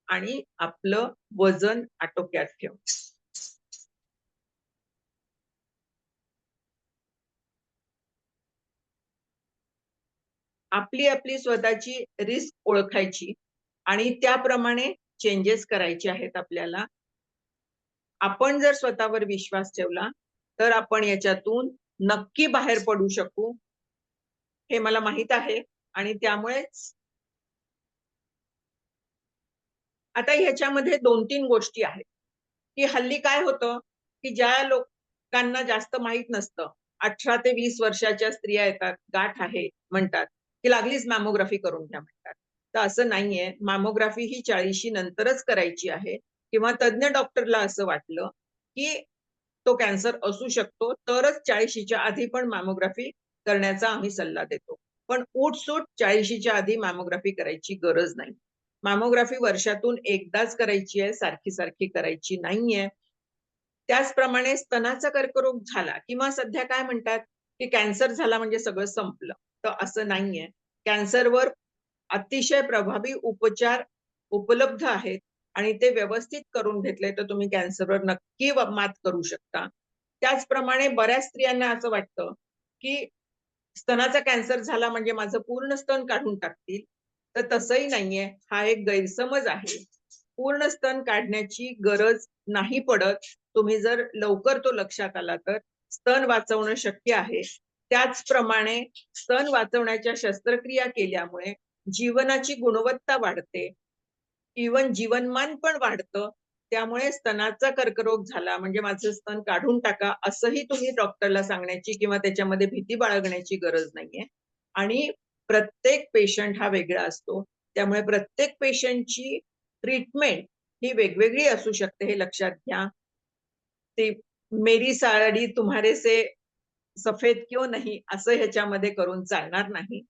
आणि आपलं वजन आटोक्यात ठेवणं. आपली स्वतःची रिस्क ओळखायची आणि त्याप्रमाणे चेंजेस करायचे आहेत आपल्याला. आपण जर स्वतःवर विश्वास ठेवला, तर आपण याच्यातून नक्की बाहेर पडू शकू, हे मला माहीत आहे. आणि त्यामुळेच आता ह्याच्यामध्ये 2-3 गोष्टी आहेत, की हल्ली काय होतं, की ज्या लोकांना जास्त माहीत नसतं, 18 ते 20 वर्षाच्या स्त्रिया येतात, गाठ आहे म्हणतात, की लागलीच मॅमोग्राफी करून घ्या म्हणतात. तर असं नाहीये. मॅमोग्राफी ही 40शी नंतरच करायची आहे किंवा तज्ञ डॉक्टरला असं वाटलं, की तो कॅन्सर असू शकतो, तरच 40शीच्या आधी पण मॅमोग्राफी करण्याचा आम्ही सल्ला देतो. पण उठसूट 40शीच्या आधी मॅमोग्राफी करायची गरज नाही. मॅमोग्राफी वर्षातून एकदाच करायची आहे, सारखी-सारखी करायची नाहीये. त्याचप्रमाणे स्तनाचा कर्करोग झाला किंवा सध्या काय म्हणतात, की कॅन्सर झाला म्हणजे सगळं संपलं. तर असं नाहीये. कॅन्सरवर अतिशय प्रभावी उपचार उपलब्ध आहेत आणि ते व्यवस्थित करून घेतले तर तुम्ही कॅन्सरवर नक्की मात करू शकता. त्याचप्रमाणे बऱ्याच स्त्रियांना असं वाटतं, की स्तनाचा कॅन्सर झाला म्हणजे माझं पूर्ण स्तन काढून टाकतील. तर तसंही नाहीये. हा एक गैरसमज आहे. पूर्ण स्तन काढण्याची गरज नाही पडत. तुम्ही जर लवकर तो लक्षात आला तर स्तन वाचवणं शक्य आहे. त्याचप्रमाणे स्तन वाचवण्याच्या शस्त्रक्रिया केल्यामुळे जीवनाची गुणवत्ता वाढते. इव्हन जीवनमान पण वाढतं. त्यामुळे स्तनाचा कर्करोग झाला म्हणजे माझं स्तन काढून टाका, असंही तुम्ही डॉक्टरला सांगण्याची किंवा त्याच्यामध्ये भीती बाळगण्याची गरज नाहीये. आणि प्रत्येक पेशंट हा वेगळा असतो. त्यामुळे प्रत्येक पेशंटची ट्रीटमेंट ही वेगवेगळी असू शकते हे लक्षात घ्या. ती मेरी साडी तुम्हारे से सफेद क्यों नहीं असं ह्याच्यामध्ये करून चालणार नाही.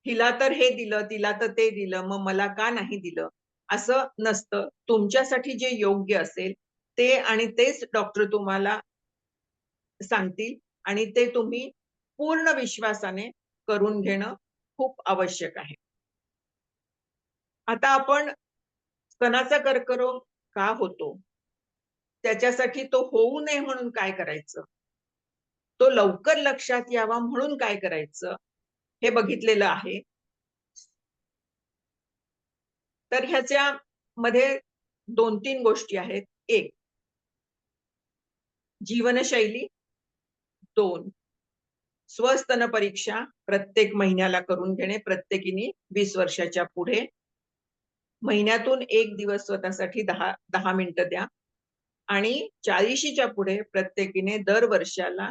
हिला तर हे दिलं, तिला तर ते दिलं, मग मला का नाही दिलं? असं नसतं. तुमच्यासाठी जे योग्य असेल ते आणि तेच डॉक्टर तुम्हाला सांगतील आणि ते तुम्ही पूर्ण विश्वासाने करून घेणं खूप आवश्यक आहे. आता आपण स्तनाचा कर्करोग का होतो? त्याच्यासाठी तो होऊ नये म्हणून काय करायचं? तो लवकर लक्षात यावा म्हणून काय करायचं? हे बघितलेलं आहे. तर ह्याच्यामध्ये 2-3 गोष्टी आहेत. 1 जीवनशैली. 2 स्वस्तन परीक्षा प्रत्येक महिन्याला करून घेणे प्रत्येकीने 20 वर्षाच्या पुढे. महिन्यातून 1 दिवस स्वतःसाठी 10 मिनिटं द्या आणि 40च्या पुढे प्रत्येकीने दर वर्षाला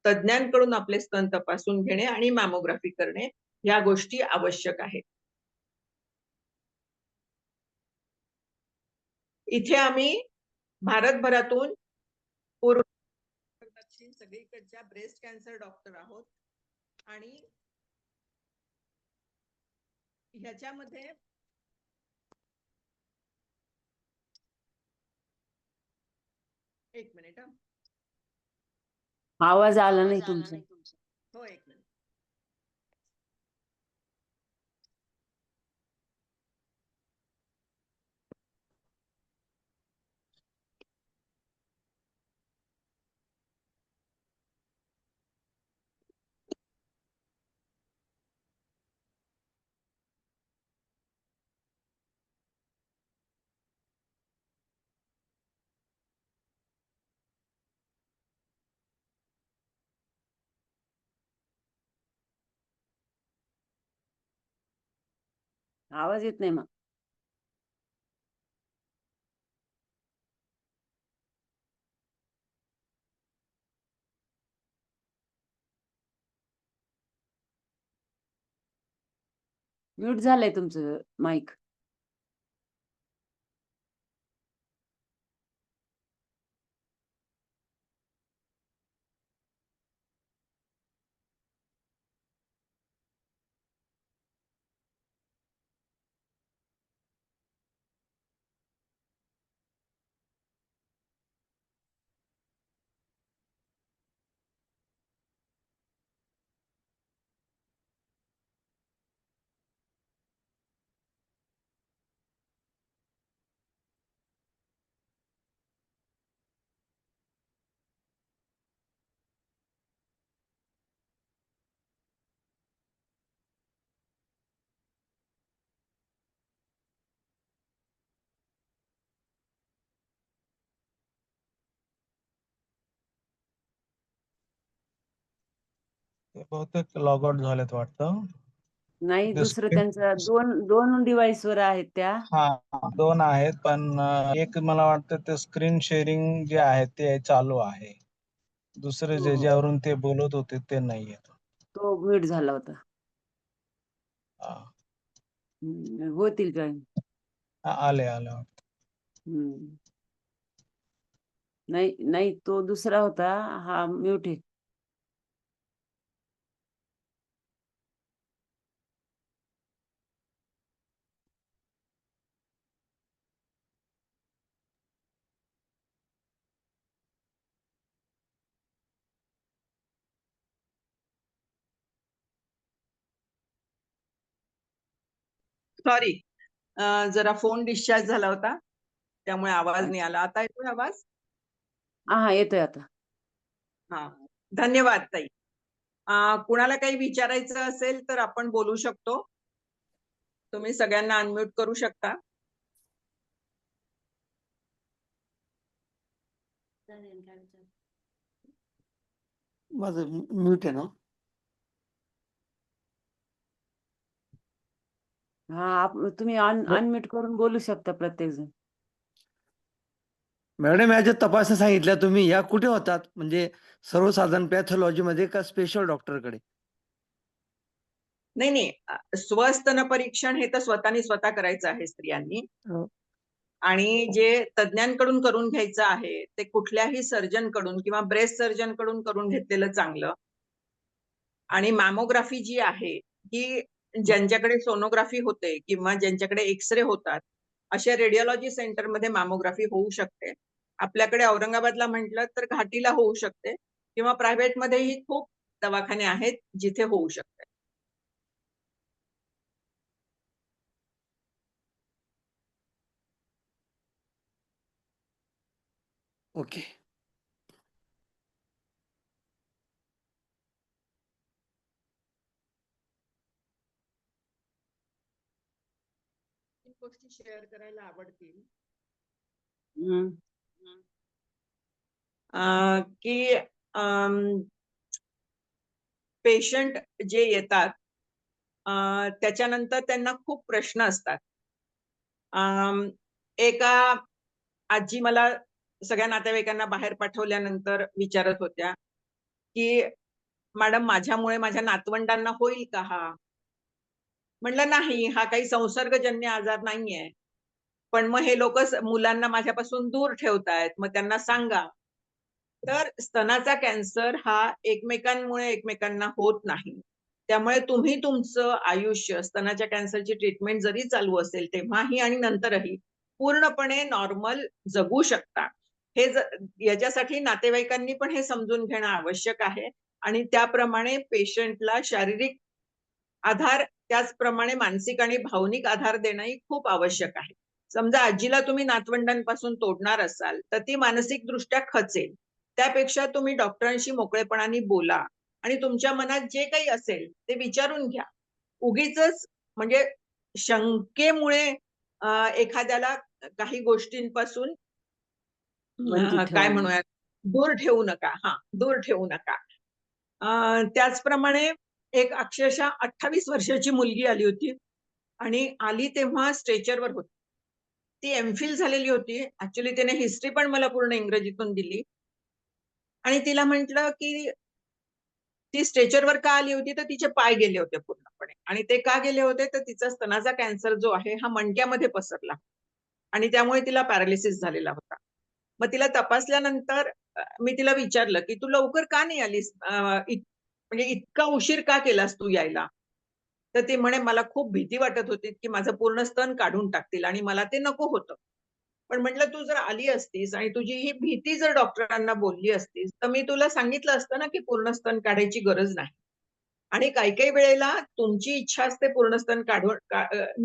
तज्ञांकडून आपले स्तन तपासून घेणे आणि मॅमोग्राफी करणे या गोष्टी आवश्यक आहेत. इथे आम्ही भारतभरातून पूर्व दक्षिण सगळीकडच्या ब्रेस्ट कॅन्सर डॉक्टर आहोत आणि ह्याच्यामध्ये एक मिनिट आवाज आला नाही तुमचा. हो एक मिनिट. आवाज येत नाही मग. म्यूट झालंय तुमचं माईक. ते बहुतेक लॉग आउट झालेत वाटतं. नाही, ते दुसरं screen- त्यांचं दोन डिव्हाइस वर आहेत त्या. हा 2 आहेत पण एक मला वाटतं ते स्क्रीन शेअरिंग जे आहे ते चालू आहे. दुसरे हो, हो. ज्याच्यावरून ते बोलत होते ते नाहीये. तो म्यूट झाला होता. हा. होतील जॉईन. आले नाही नाही, तो दुसरा होता, हा म्यूट आहे. सॉरी, जरा फोन डिस्चार्ज झाला होता त्यामुळे आवाज नाही आला. आता येतोय आवाज? हा येतोय आता. हा, धन्यवाद ताई. कुणाला काही विचारायचं असेल तर आपण बोलू शकतो. तुम्ही सगळ्यांना अनम्यूट करू शकता. माझं म्यूट आहे ना. हा, तुम्ही अनम्यूट करून बोलू शकता प्रत्येक जण. मॅडम, या ज्या तपासण्या सांगितल्या तुम्ही, या कुठे होतात? म्हणजे सर्वसाधारण पॅथॉलॉजी मध्ये का स्पेशल डॉक्टरकडे? नाही, स्वस्तन परीक्षण हे तर स्वतः करायचं आहे स्त्रियांनी. हो. आणि जे तज्ञांकडून करून घ्यायचं आहे ते कुठल्याही सर्जन कडून किंवा ब्रेस्ट सर्जन कडून करून घेतलेलं चांगलं. आणि मॅमोग्राफी जी आहे ही ज्यांच्याकडे सोनोग्राफी होते किंवा ज्यांच्याकडे एक्सरे होतात अशा रेडिओलॉजी सेंटरमध्ये मॅमोग्राफी होऊ शकते. आपल्याकडे औरंगाबादला म्हटलं तर घाटीला होऊ शकते किंवा प्रायव्हेटमध्येही खूप दवाखाने आहेत जिथे होऊ शकते. ओके. गोष्टी शेअर करायला आवडतील की पेशंट जे येतात त्याच्यानंतर त्यांना खूप प्रश्न असतात अं, एका आजी मला सगळ्या नातेवाईकांना बाहेर पाठवल्यानंतर विचारत होत्या, की "मॅडम माझ्यामुळे माझ्या नातवंडांना होईल का हा?" म्हटलं, "नाही, हा काही संसर्गजन्य आजार नाहीये. पण मग हे लोकं मुलांना माझ्यापासून दूर ठेवतायत. मग त्यांना सांगा." तर स्तनाचा कॅन्सर हा एकमेकांमुळे एकमेकांना होत नाही. त्यामुळे तुम्ही तुमचं आयुष्य स्तनाच्या कॅन्सरची ट्रीटमेंट जरी चालू असेल तेव्हाही आणि नंतरही पूर्णपणे नॉर्मल जगू शकता. हे याच्यासाठी नातेवाईकांनी पण हे समजून घेणं आवश्यक आहे आणि त्याप्रमाणे पेशंटला शारीरिक आधार, त्याचप्रमाणे मानसिक आणि भावनिक आधार देणंही खूप आवश्यक आहे. समजा आजीला तुम्ही नातवंडांपासून तोडणार असाल, तर ती मानसिकदृष्ट्या खचेल. त्यापेक्षा तुम्ही डॉक्टरांशी मोकळेपणाने बोला आणि तुमच्या मनात जे काही असेल ते विचारून घ्या. उगीचच म्हणजे शंकेमुळे एखाद्याला काही गोष्टींपासून वंचित काय ठेवू नये. म्हणूयात, दूर ठेवू नका. हां, दूर ठेवू नका. त्याचप्रमाणे एक अक्षरशः 28 वर्षाची मुलगी आली होती आणि आली तेव्हा स्ट्रेचरवर होती. ती एम-फिल झालेली होती. ॲक्चुअली तिने हिस्ट्री पण मला पूर्ण इंग्रजीतून दिली आणि तिला म्हटलं, की ती स्ट्रेचरवर का आली होती? तर तिचे पाय गेले होते पूर्णपणे आणि ते का गेले होते? तर तिचा स्तनाचा कॅन्सर जो आहे हा मणक्यामध्ये पसरला आणि त्यामुळे तिला पॅरालिसिस झालेला होता. मग तिला तपासल्यानंतर मी तिला विचारलं, की "तू लवकर का नाही आलीस? म्हणजे इतका उशीर का केलास तू यायला?" तर ती म्हणे, "मला खूप भीती वाटत होती, की माझं पूर्ण स्तन काढून टाकतील आणि मला ते नको होतं." पण म्हटलं, "तू जर आली असतीस आणि तुझी ही भीती जर डॉक्टरांना बोलली असतीस, तर मी तुला सांगितलं असतं ना, की पूर्ण स्तन काढायची गरज नाही." आणि काही-काही वेळेला तुमची इच्छा असते पूर्ण स्तन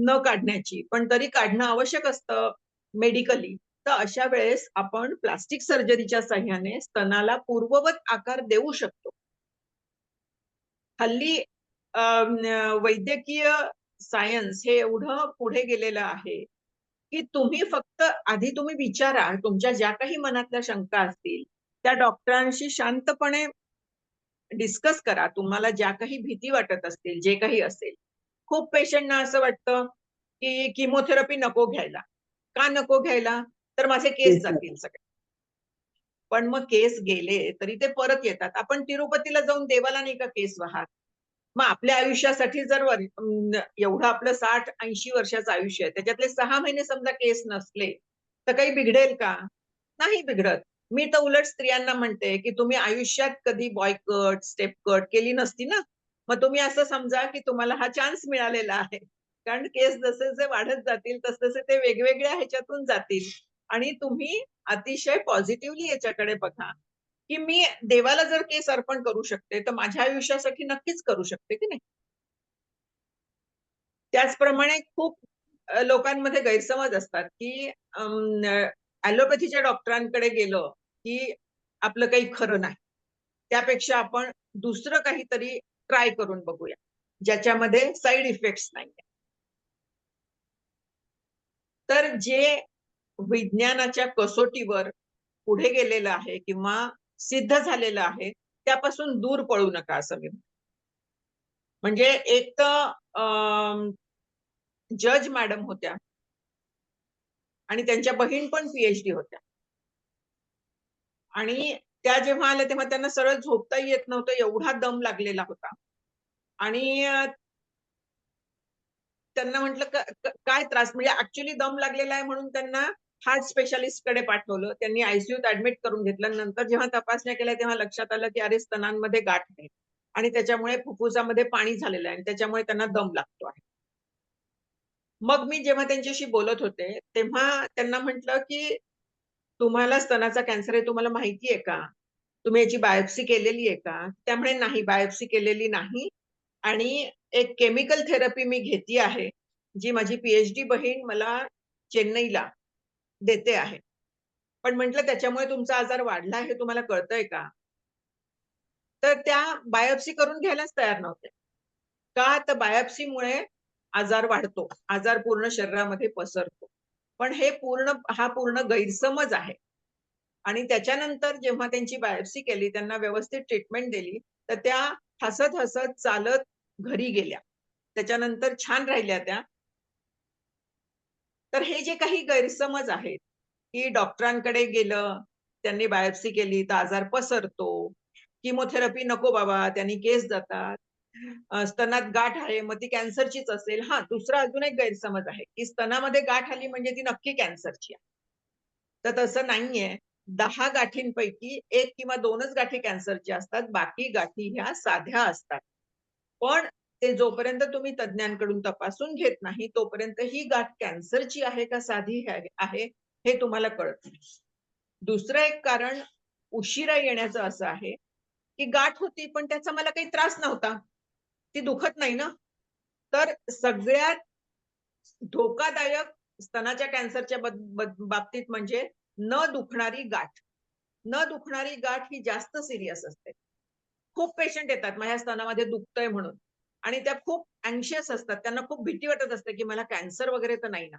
न काढण्याची, पण तरी काढणं आवश्यक असतं मेडिकली. तर अशा वेळेस आपण प्लास्टिक सर्जरीच्या सहाय्याने स्तनाला पूर्ववत आकार देऊ शकतो. हल्ली वैद्यकीय सायन्स हे एवढं पुढे गेलेलं आहे, की तुम्ही फक्त आधी तुम्ही विचारा, तुमच्या ज्या काही मनातल्या शंका असतील, त्या डॉक्टरांशी शांतपणे डिस्कस करा. तुम्हाला ज्या काही भीती वाटत असतील, जे काही असेल. खूप पेशंटना असं वाटतं, की किमोथेरपी नको घ्यायला. का नको घ्यायला? तर माझे केस जातील सगळे. पण मग केस गेले तरी ते परत येतात. आपण तिरुपतीला जाऊन देवाला नाही का केस वाहत. मग आपल्या आयुष्यासाठी जर एवढं आपलं 60-80 वर्षाचं आयुष्य आहे. त्याच्यातले 6 महिने समजा केस नसले, तर काही बिघडेल का? नाही बिघडत. मी तर उलट स्त्रियांना म्हणते, की तुम्ही आयुष्यात कधी बॉय कट, स्टेप कट केली नसती ना, मग तुम्ही असं समजा, की तुम्हाला हा चान्स मिळालेला आहे. कारण केस जसे-जसे वाढत जातील, तसतसे ते वेगवेगळ्या ह्याच्यातून जातील आणि तुम्ही अतिशय पॉझिटिव्हली याच्याकडे बघा, की मी देवाला जर केस अर्पण करू शकते, तर माझ्या आयुष्यासाठी नक्कीच करू शकते, की नाही? त्याचप्रमाणे खूप लोकांमध्ये गैरसमज असतात, की ॲलोपॅथीच्या डॉक्टरांकडे गेलं, की आपलं काही खरं नाही. त्यापेक्षा आपण दुसरं काहीतरी ट्राय करून बघूया, ज्याच्यामध्ये साइड इफेक्ट्स नाहीये. तर जे विज्ञानाच्या कसोटीवर पुढे गेलेलं आहे किंवा सिद्ध झालेलं आहे, त्यापासून दूर पळू नका असं मी म्हणेन. म्हणजे एक तर जज मॅडम होत्या आणि त्यांच्या बहीण पण पी-एच-डी होत्या. आणि त्या जेव्हा आल्या तेव्हा त्यांना सरळ झोपताही येत नव्हतं, एवढा दम लागलेला होता. आणि त्यांना म्हटलं, काय त्रास?" म्हणजे ॲक्चुअली दम लागलेला आहे म्हणून त्यांना हार्ट स्पेशालिस्टकडे पाठवलं. त्यांनी आयसीयूत ॲडमिट करून घेतलं. नंतर जेव्हा तपासण्या केल्या तेव्हा लक्षात आलं, की अरे स्तनांमध्ये गाठ आहे आणि त्याच्यामुळे फुफ्फुसामध्ये पाणी झालेलं आहे आणि त्याच्यामुळे त्यांना दम लागतो आहे. मग मी जेव्हा त्यांच्याशी बोलत होते, तेव्हा त्यांना म्हटलं, की "तुम्हाला स्तनाचा कॅन्सर आहे तुम्हाला माहिती आहे का? तुम्ही याची बायोप्सी केलेली आहे का?" त्यामुळे "नाही, बायोप्सी केलेली नाही आणि एक केमिकल थेरपी मी घेती आहे, जी माझी पी-एच-डी बहीण मला चेन्नईला देते आहे." पण म्हटलं, "त्याच्यामुळे तुमचा आजार वाढला हे तुम्हाला कळतंय का?" तर त्या बायोप्सी करून घ्यायलाच तयार नव्हत्या. का? तर बायोप्सीमुळे आजार वाढतो. आजार पूर्ण शरीरामध्ये पसरतो. पण हा पूर्ण गैरसमज आहे. आणि त्याच्यानंतर जेव्हा त्यांची बायोप्सी केली, त्यांना व्यवस्थित ट्रीटमेंट दिली, तर त्या हसत-हसत, चालत घरी गेल्या. त्याच्यानंतर छान राहिल्या त्या. तर हे जे काही गैरसमज आहेत, की डॉक्टरांकडे गेलं, त्यांनी बायोप्सी केली तर आजार पसरतो, किमोथेरपी नको बाबा, त्यांनी केस जातात, स्तनात गाठ आहे, मग ती कॅन्सरचीच असेल. हां, दुसरा अजून एक गैरसमज आहे, की स्तनामध्ये गाठ आली म्हणजे ती नक्की कॅन्सरची आहे. तर तसं नाहीये. 10 गाठींपैकी 1 किंवा 2च गाठी कॅन्सरच्या असतात. बाकी गाठी ह्या साध्या असतात. पण ते जोपर्यंत तुम्ही तज्ञांकडून तपासून घेत नाही, तोपर्यंत ही गाठ कॅन्सरची आहे का साधी आहे, हे तुम्हाला कळत नाही. दुसरं एक कारण उशिरा येण्याचं असं आहे, की गाठ होती, पण त्याचा मला काही त्रास नव्हता. ती दुखत नाही ना. तर सगळ्यात धोकादायक स्तनाच्या कॅन्सरच्या बाबतीत म्हणजे न दुखणारी गाठ. न दुखणारी गाठ ही जास्त सीरियस असते. खूप पेशंट येतात माझ्या स्तनामध्ये दुखतंय म्हणून आणि त्या खूप अँक्शियस असतात. त्यांना खूप भीती वाटत असते, की मला कॅन्सर वगैरे तर नाही ना.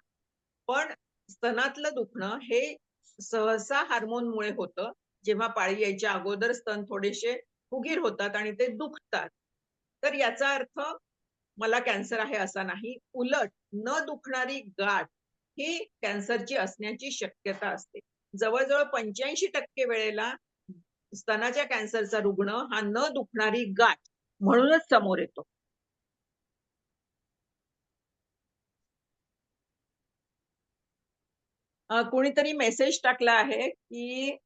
पण स्तनातलं दुखणं हे सहसा हार्मोनमुळे होतं. जेव्हा पाळी यायच्या अगोदर स्तन थोडेसे फुगीर होतात आणि ते दुखतात. तर याचा अर्थ मला कॅन्सर आहे असा नाही. उलट न दुखणारी गाठ ही कॅन्सरची असण्याची शक्यता असते. जवळ-जवळ 85% वेळेला स्तनाच्या कॅन्सरचा रुग्ण हा न दुखणारी गाठ म्हणूनच समोर येतो. कोणीतरी मेसेज टाकला आहे, की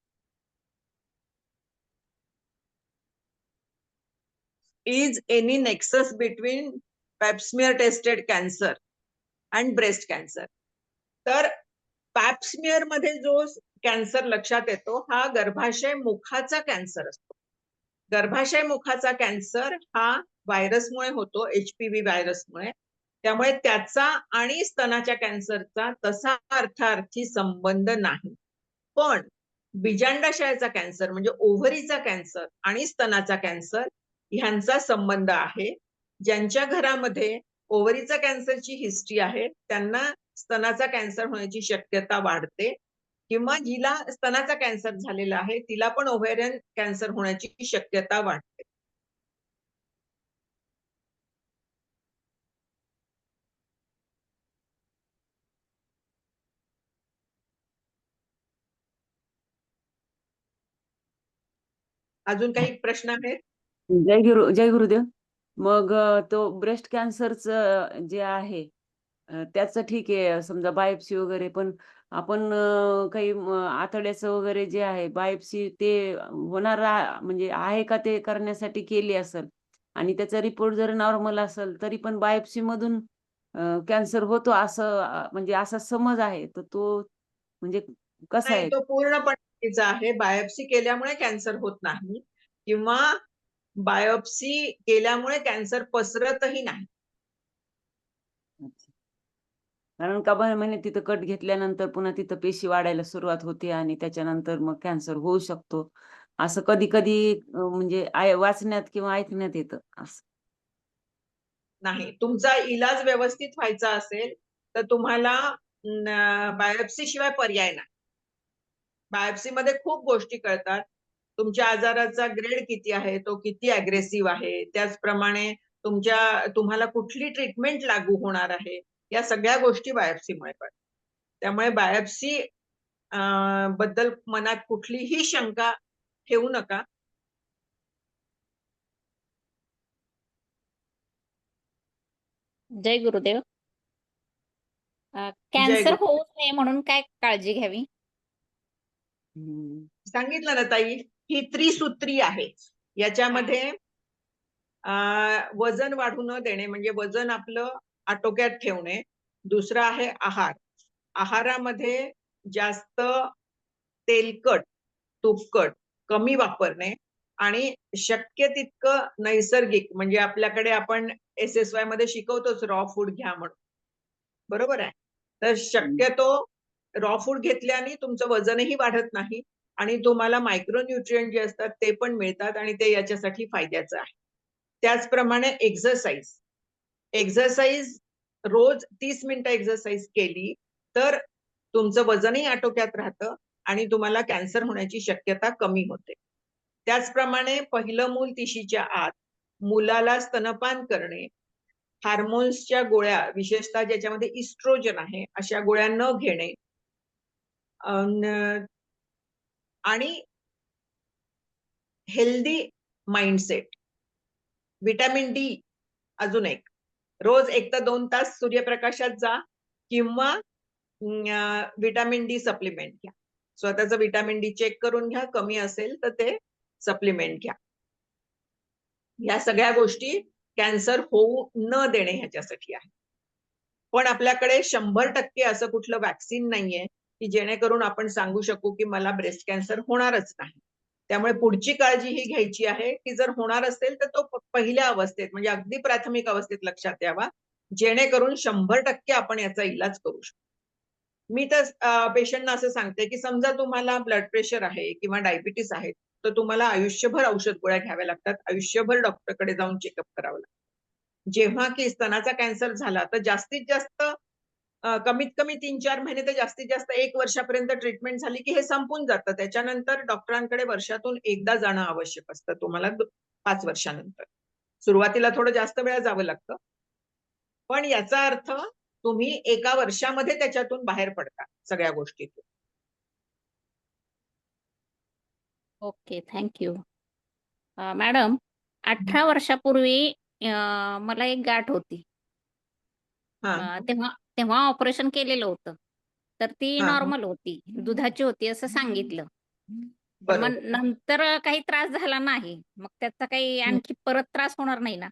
"is any nexus between pap smear tested cancer and breast cancer?" तर पॅप स्मिअरमध्ये जो कॅन्सर लक्षात येतो, हा गर्भाशय मुखाचा कॅन्सर असतो. गर्भाशय मुखाचा कॅन्सर हा व्हायरसमुळे होतो, HPV व्हायरसमुळे. त्यामुळे त्याचा आणि स्तनाच्या कॅन्सरचा तसा अर्थार्थी संबंध नाही. पण बीजांडाशयाचा कॅन्सर म्हणजे ओव्हरीचा कॅन्सर आणि स्तनाचा कॅन्सर ह्यांचा संबंध आहे. ज्यांच्या घरामध्ये ओव्हरीचा कॅन्सरची हिस्ट्री आहे, त्यांना स्तनाचा कॅन्सर होण्याची शक्यता वाढते किंवा जिला स्तनाचा कॅन्सर झालेला आहे, तिला पण ओव्हेरियन कॅन्सर होण्याची शक्यता वाढते. अजून काही प्रश्न आहेत? जय गुरुदेव. मग तो ब्रेस्ट कॅन्सरचं जे आहे त्याचं ठीक आहे समजा बायोप्सी वगैरे पण आपण काही आतड्याचं वगैरे जे आहे बायोप्सी ते म्हणजे आहे का ते करण्यासाठी केली असेल आणि त्याचा रिपोर्ट जर नॉर्मल असेल तरी पण बायोप्सी मधून कॅन्सर होतो असं म्हणजे असा समज आहे तर तो म्हणजे कसा नाही, आहे? तो पूर्णपणे चुकीचा आहे. बायोप्सी केल्यामुळे कॅन्सर होत नाही किंवा बायोप्सी केल्यामुळे कॅन्सर पसरतही नाही. अच्छा. कारण का बरं म्हणे तिथं कट घेतल्यानंतर पुन्हा तिथं पेशी वाढायला सुरुवात होते आणि त्याच्यानंतर मग कॅन्सर होऊ शकतो. असं कधी-कधी म्हणजे वाचण्यात किंवा ऐकण्यात येतं असं. नाही, तुमचा इलाज व्यवस्थित व्हायचा असेल, तर तुम्हाला बायोप्सी शिवाय पर्याय नाही. बायोप्सीमध्ये खूप गोष्टी कळतात. तुमच्या आजाराचा ग्रेड किती आहे, तो किती अग्रेसिव्ह आहे, त्याचप्रमाणे तुम्हाला कुठली ट्रीटमेंट लागू होणार आहे, या सगळ्या गोष्टी बायोप्सीमुळे कळतात. त्यामुळे बायोप्सी बद्दल मनात कुठलीही शंका ठेवू नका. जय गुरुदेव. जय कॅन्सर गुरु. होऊ नये म्हणून काय काळजी घ्यावी? हं. सांगितलं ना ताई, ही त्रिसूत्री आहे. याच्यामध्ये वजन वाढू न देणे म्हणजे वजन आपलं आटोक्यात ठेवणे. दुसरं आहे आहार. आहारामध्ये जास्त तेलकट, तुपकट कमी वापरणे आणि शक्य तितकं नैसर्गिक म्हणजे आपल्याकडे आपण SSY मध्ये शिकवतोच रॉ फूड घ्या म्हणून. बरोबर आहे. तर शक्यतो रॉ फूड घेतल्याने तुमचं वजनही वाढत नाही आणि तुम्हाला मायक्रो न्यूट्रिएंट जे असतात ते पण मिळतात आणि ते याच्यासाठी फायद्याचं आहे. त्याचप्रमाणे एक्सरसाइज. एक्सरसाइज रोज 30 मिनिटं एक्सरसाइज केली, तर तुमचं वजनही आटोक्यात राहतं आणि तुम्हाला कॅन्सर होण्याची शक्यता कमी होते. त्याचप्रमाणे पहिलं मूल 30च्या आत, मुलाला स्तनपान करणे, हार्मोन्सच्या गोळ्या, विशेषतः ज्याच्यामध्ये इस्ट्रोजन आहे, अशा गोळ्या न घेणे. आणि हेल्दी माइंडसेट. व्हिटॅमिन डी अजून एक. रोज 1 ते 2 तास सूर्यप्रकाशात जा किंवा व्हिटॅमिन डी सप्लिमेंट घ्या. स्वतःचं व्हिटॅमिन डी चेक करून घ्या. कमी असेल तर ते सप्लिमेंट घ्या. या सगळ्या गोष्टी कॅन्सर होऊ न देणे ह्याच्यासाठी आहे. पण आपल्याकडे 100% असं कुठलं व्हॅक्सिन नाहीये, की जेणेकरून आपण सांगू शकू, की मला ब्रेस्ट कॅन्सर होणारच नाही. त्यामुळे पुढची काळजी ही घ्यायची आहे, की जर होणार असेल तर तो पहिल्या अवस्थेत म्हणजे अगदी प्राथमिक अवस्थेत लक्षात यावा, जेणेकरून 100% आपण याचा इलाज करू शकू. मी तर पेशंटना असं सांगते, की समजा तुम्हाला ब्लड प्रेशर आहे किंवा डायबिटीज आहे, तर तुम्हाला आयुष्यभर औषध गोळ्या घ्याव्या लागतात. आयुष्यभर डॉक्टरकडे जाऊन चेकअप करावं लागतं. जेव्हा की स्तनाचा कॅन्सर झाला, तर जास्तीत जास्त कमीत कमी 3-4 महिने तर जास्तीत जास्त 1 वर्षापर्यंत ट्रीटमेंट झाली, की हे संपून जातं. त्याच्यानंतर डॉक्टरांकडे वर्षातून एकदा जाणं आवश्यक असतं तुम्हाला 5 वर्षानंतर. सुरुवातीला थोडं जास्त वेळा जावं लागतं. पण याचा अर्थ तुम्ही एका वर्षामध्ये त्याच्यातून बाहेर पडता सगळ्या गोष्टीतून. Okay, thank you. मॅडम 18 वर्षापूर्वी मला एक गाठ होती. हां, तेव्हा तेव्हा ऑपरेशन केलेलं होतं. तर ती हां, हां. नॉर्मल होती. दुधाची होती असं सांगितलं. पण मग बरोबर. नंतर काही त्रास झाला नाही. मग त्याचा काही हं. आणखी परत त्रास होणार नाही ना?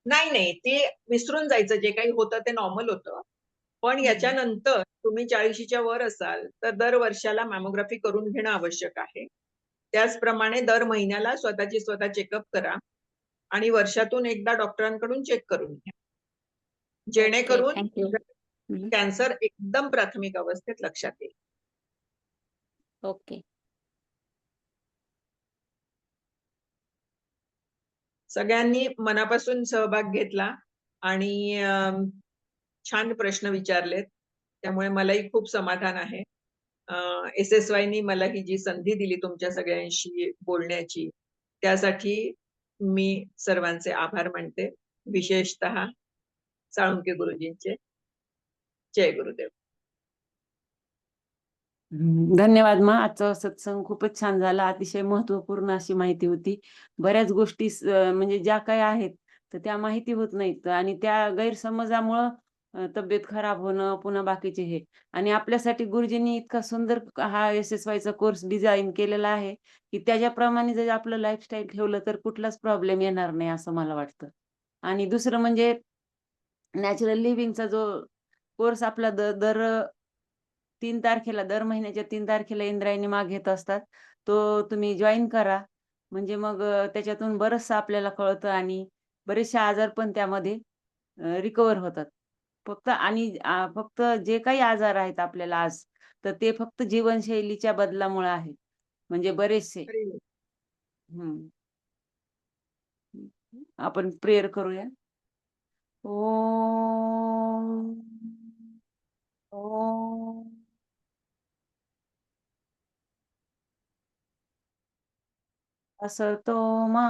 नाही, नाही. ते विसरून जायचं जे काही होतं ते नॉर्मल होतं. पण हं. याच्यानंतर तुम्ही 40च्या वर असाल, तर दर वर्षाला मॅमोग्राफी करून घेणं आवश्यक आहे. त्याचप्रमाणे दर महिन्याला स्वतःची स्वतः चेकअप करा आणि वर्षातून एकदा डॉक्टरांकडून चेक करून घ्या. ओके, जेणेकरून थँक यू. हं. कॅन्सर एकदम प्राथमिक अवस्थेत लक्षात येईल. ओके. सगळ्यांनी मनापासून सहभाग घेतला आणि छान प्रश्न विचारलेत. त्यामुळे मलाही खूप समाधान आहे. एस-एस-वायनी मला ही जी संधी दिली तुमच्या सगळ्यांशी बोलण्याची, त्यासाठी मी सर्वांचे आभार मानते. विशेषतः साळुंके गुरुजींचे. जय गुरुदेव. धन्यवाद आजचा सत्संग खूपच छान झाला. अतिशय महत्त्वपूर्ण अशी माहिती होती. बऱ्याच गोष्टी म्हणजे ज्या काही आहेत, तर त्या माहिती होत नाहीत आणि त्या गैरसमजामुळं तब्येत खराब होणं, पुन्हा बाकीचे हे आणि आपल्यासाठी गुरुजींनी इतका सुंदर हा एस-एस-वायचा कोर्स डिझाइन केलेला आहे, की त्याच्याप्रमाणे जर आपलं लाईफस्टाईल ठेवलं, तर कुठलाच प्रॉब्लेम येणार नाही असं मला वाटतं. आणि दुसरं म्हणजे नॅचरल लिव्हिंगचा जो कोर्स आपला दर 3 तारखेला दर महिन्याच्या 3 तारखेला इंद्रायणी माग घेत असतात. तो तुम्ही जॉइन करा. म्हणजे मग त्याच्यातून बरचसं आपल्याला कळतं आणि बरेचसे आजार पण त्यामध्ये रिकव्हर होतात. फक्त जे काही आजार आहेत आपल्याला आज, तर ते फक्त जीवनशैलीच्या बदलामुळे आहेत. म्हणजे बरेचसे. हरी हं. आपण प्रेयर करूया. ओम. ओम. असतो मा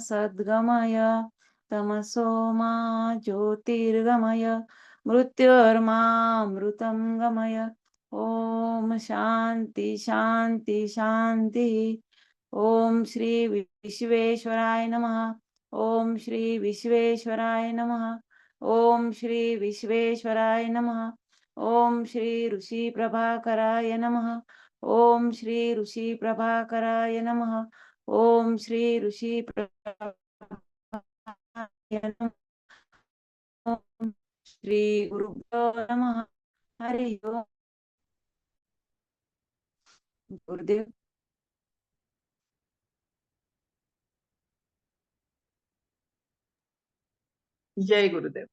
सद्गमय तमसो मा ज्योतिर्गमय मृत्युर्मामृतं गमय. ओम शांती शांती शांती. ओम श्री विश्वेश्वराय नमः. ओम श्री विश्वेश्वराय नमः. ओम श्री विश्वेश्वराय नमः. ओम श्री ऋषी प्रभाकराय नमः. ओम श्री ऋषी प्रभाकराय नमः. ओम श्री ऋषी प्रभाकराय नमः. ओम श्री गुरुभ्यो नमः. हरि ओम. गुरुदेव. जय गुरुदेव.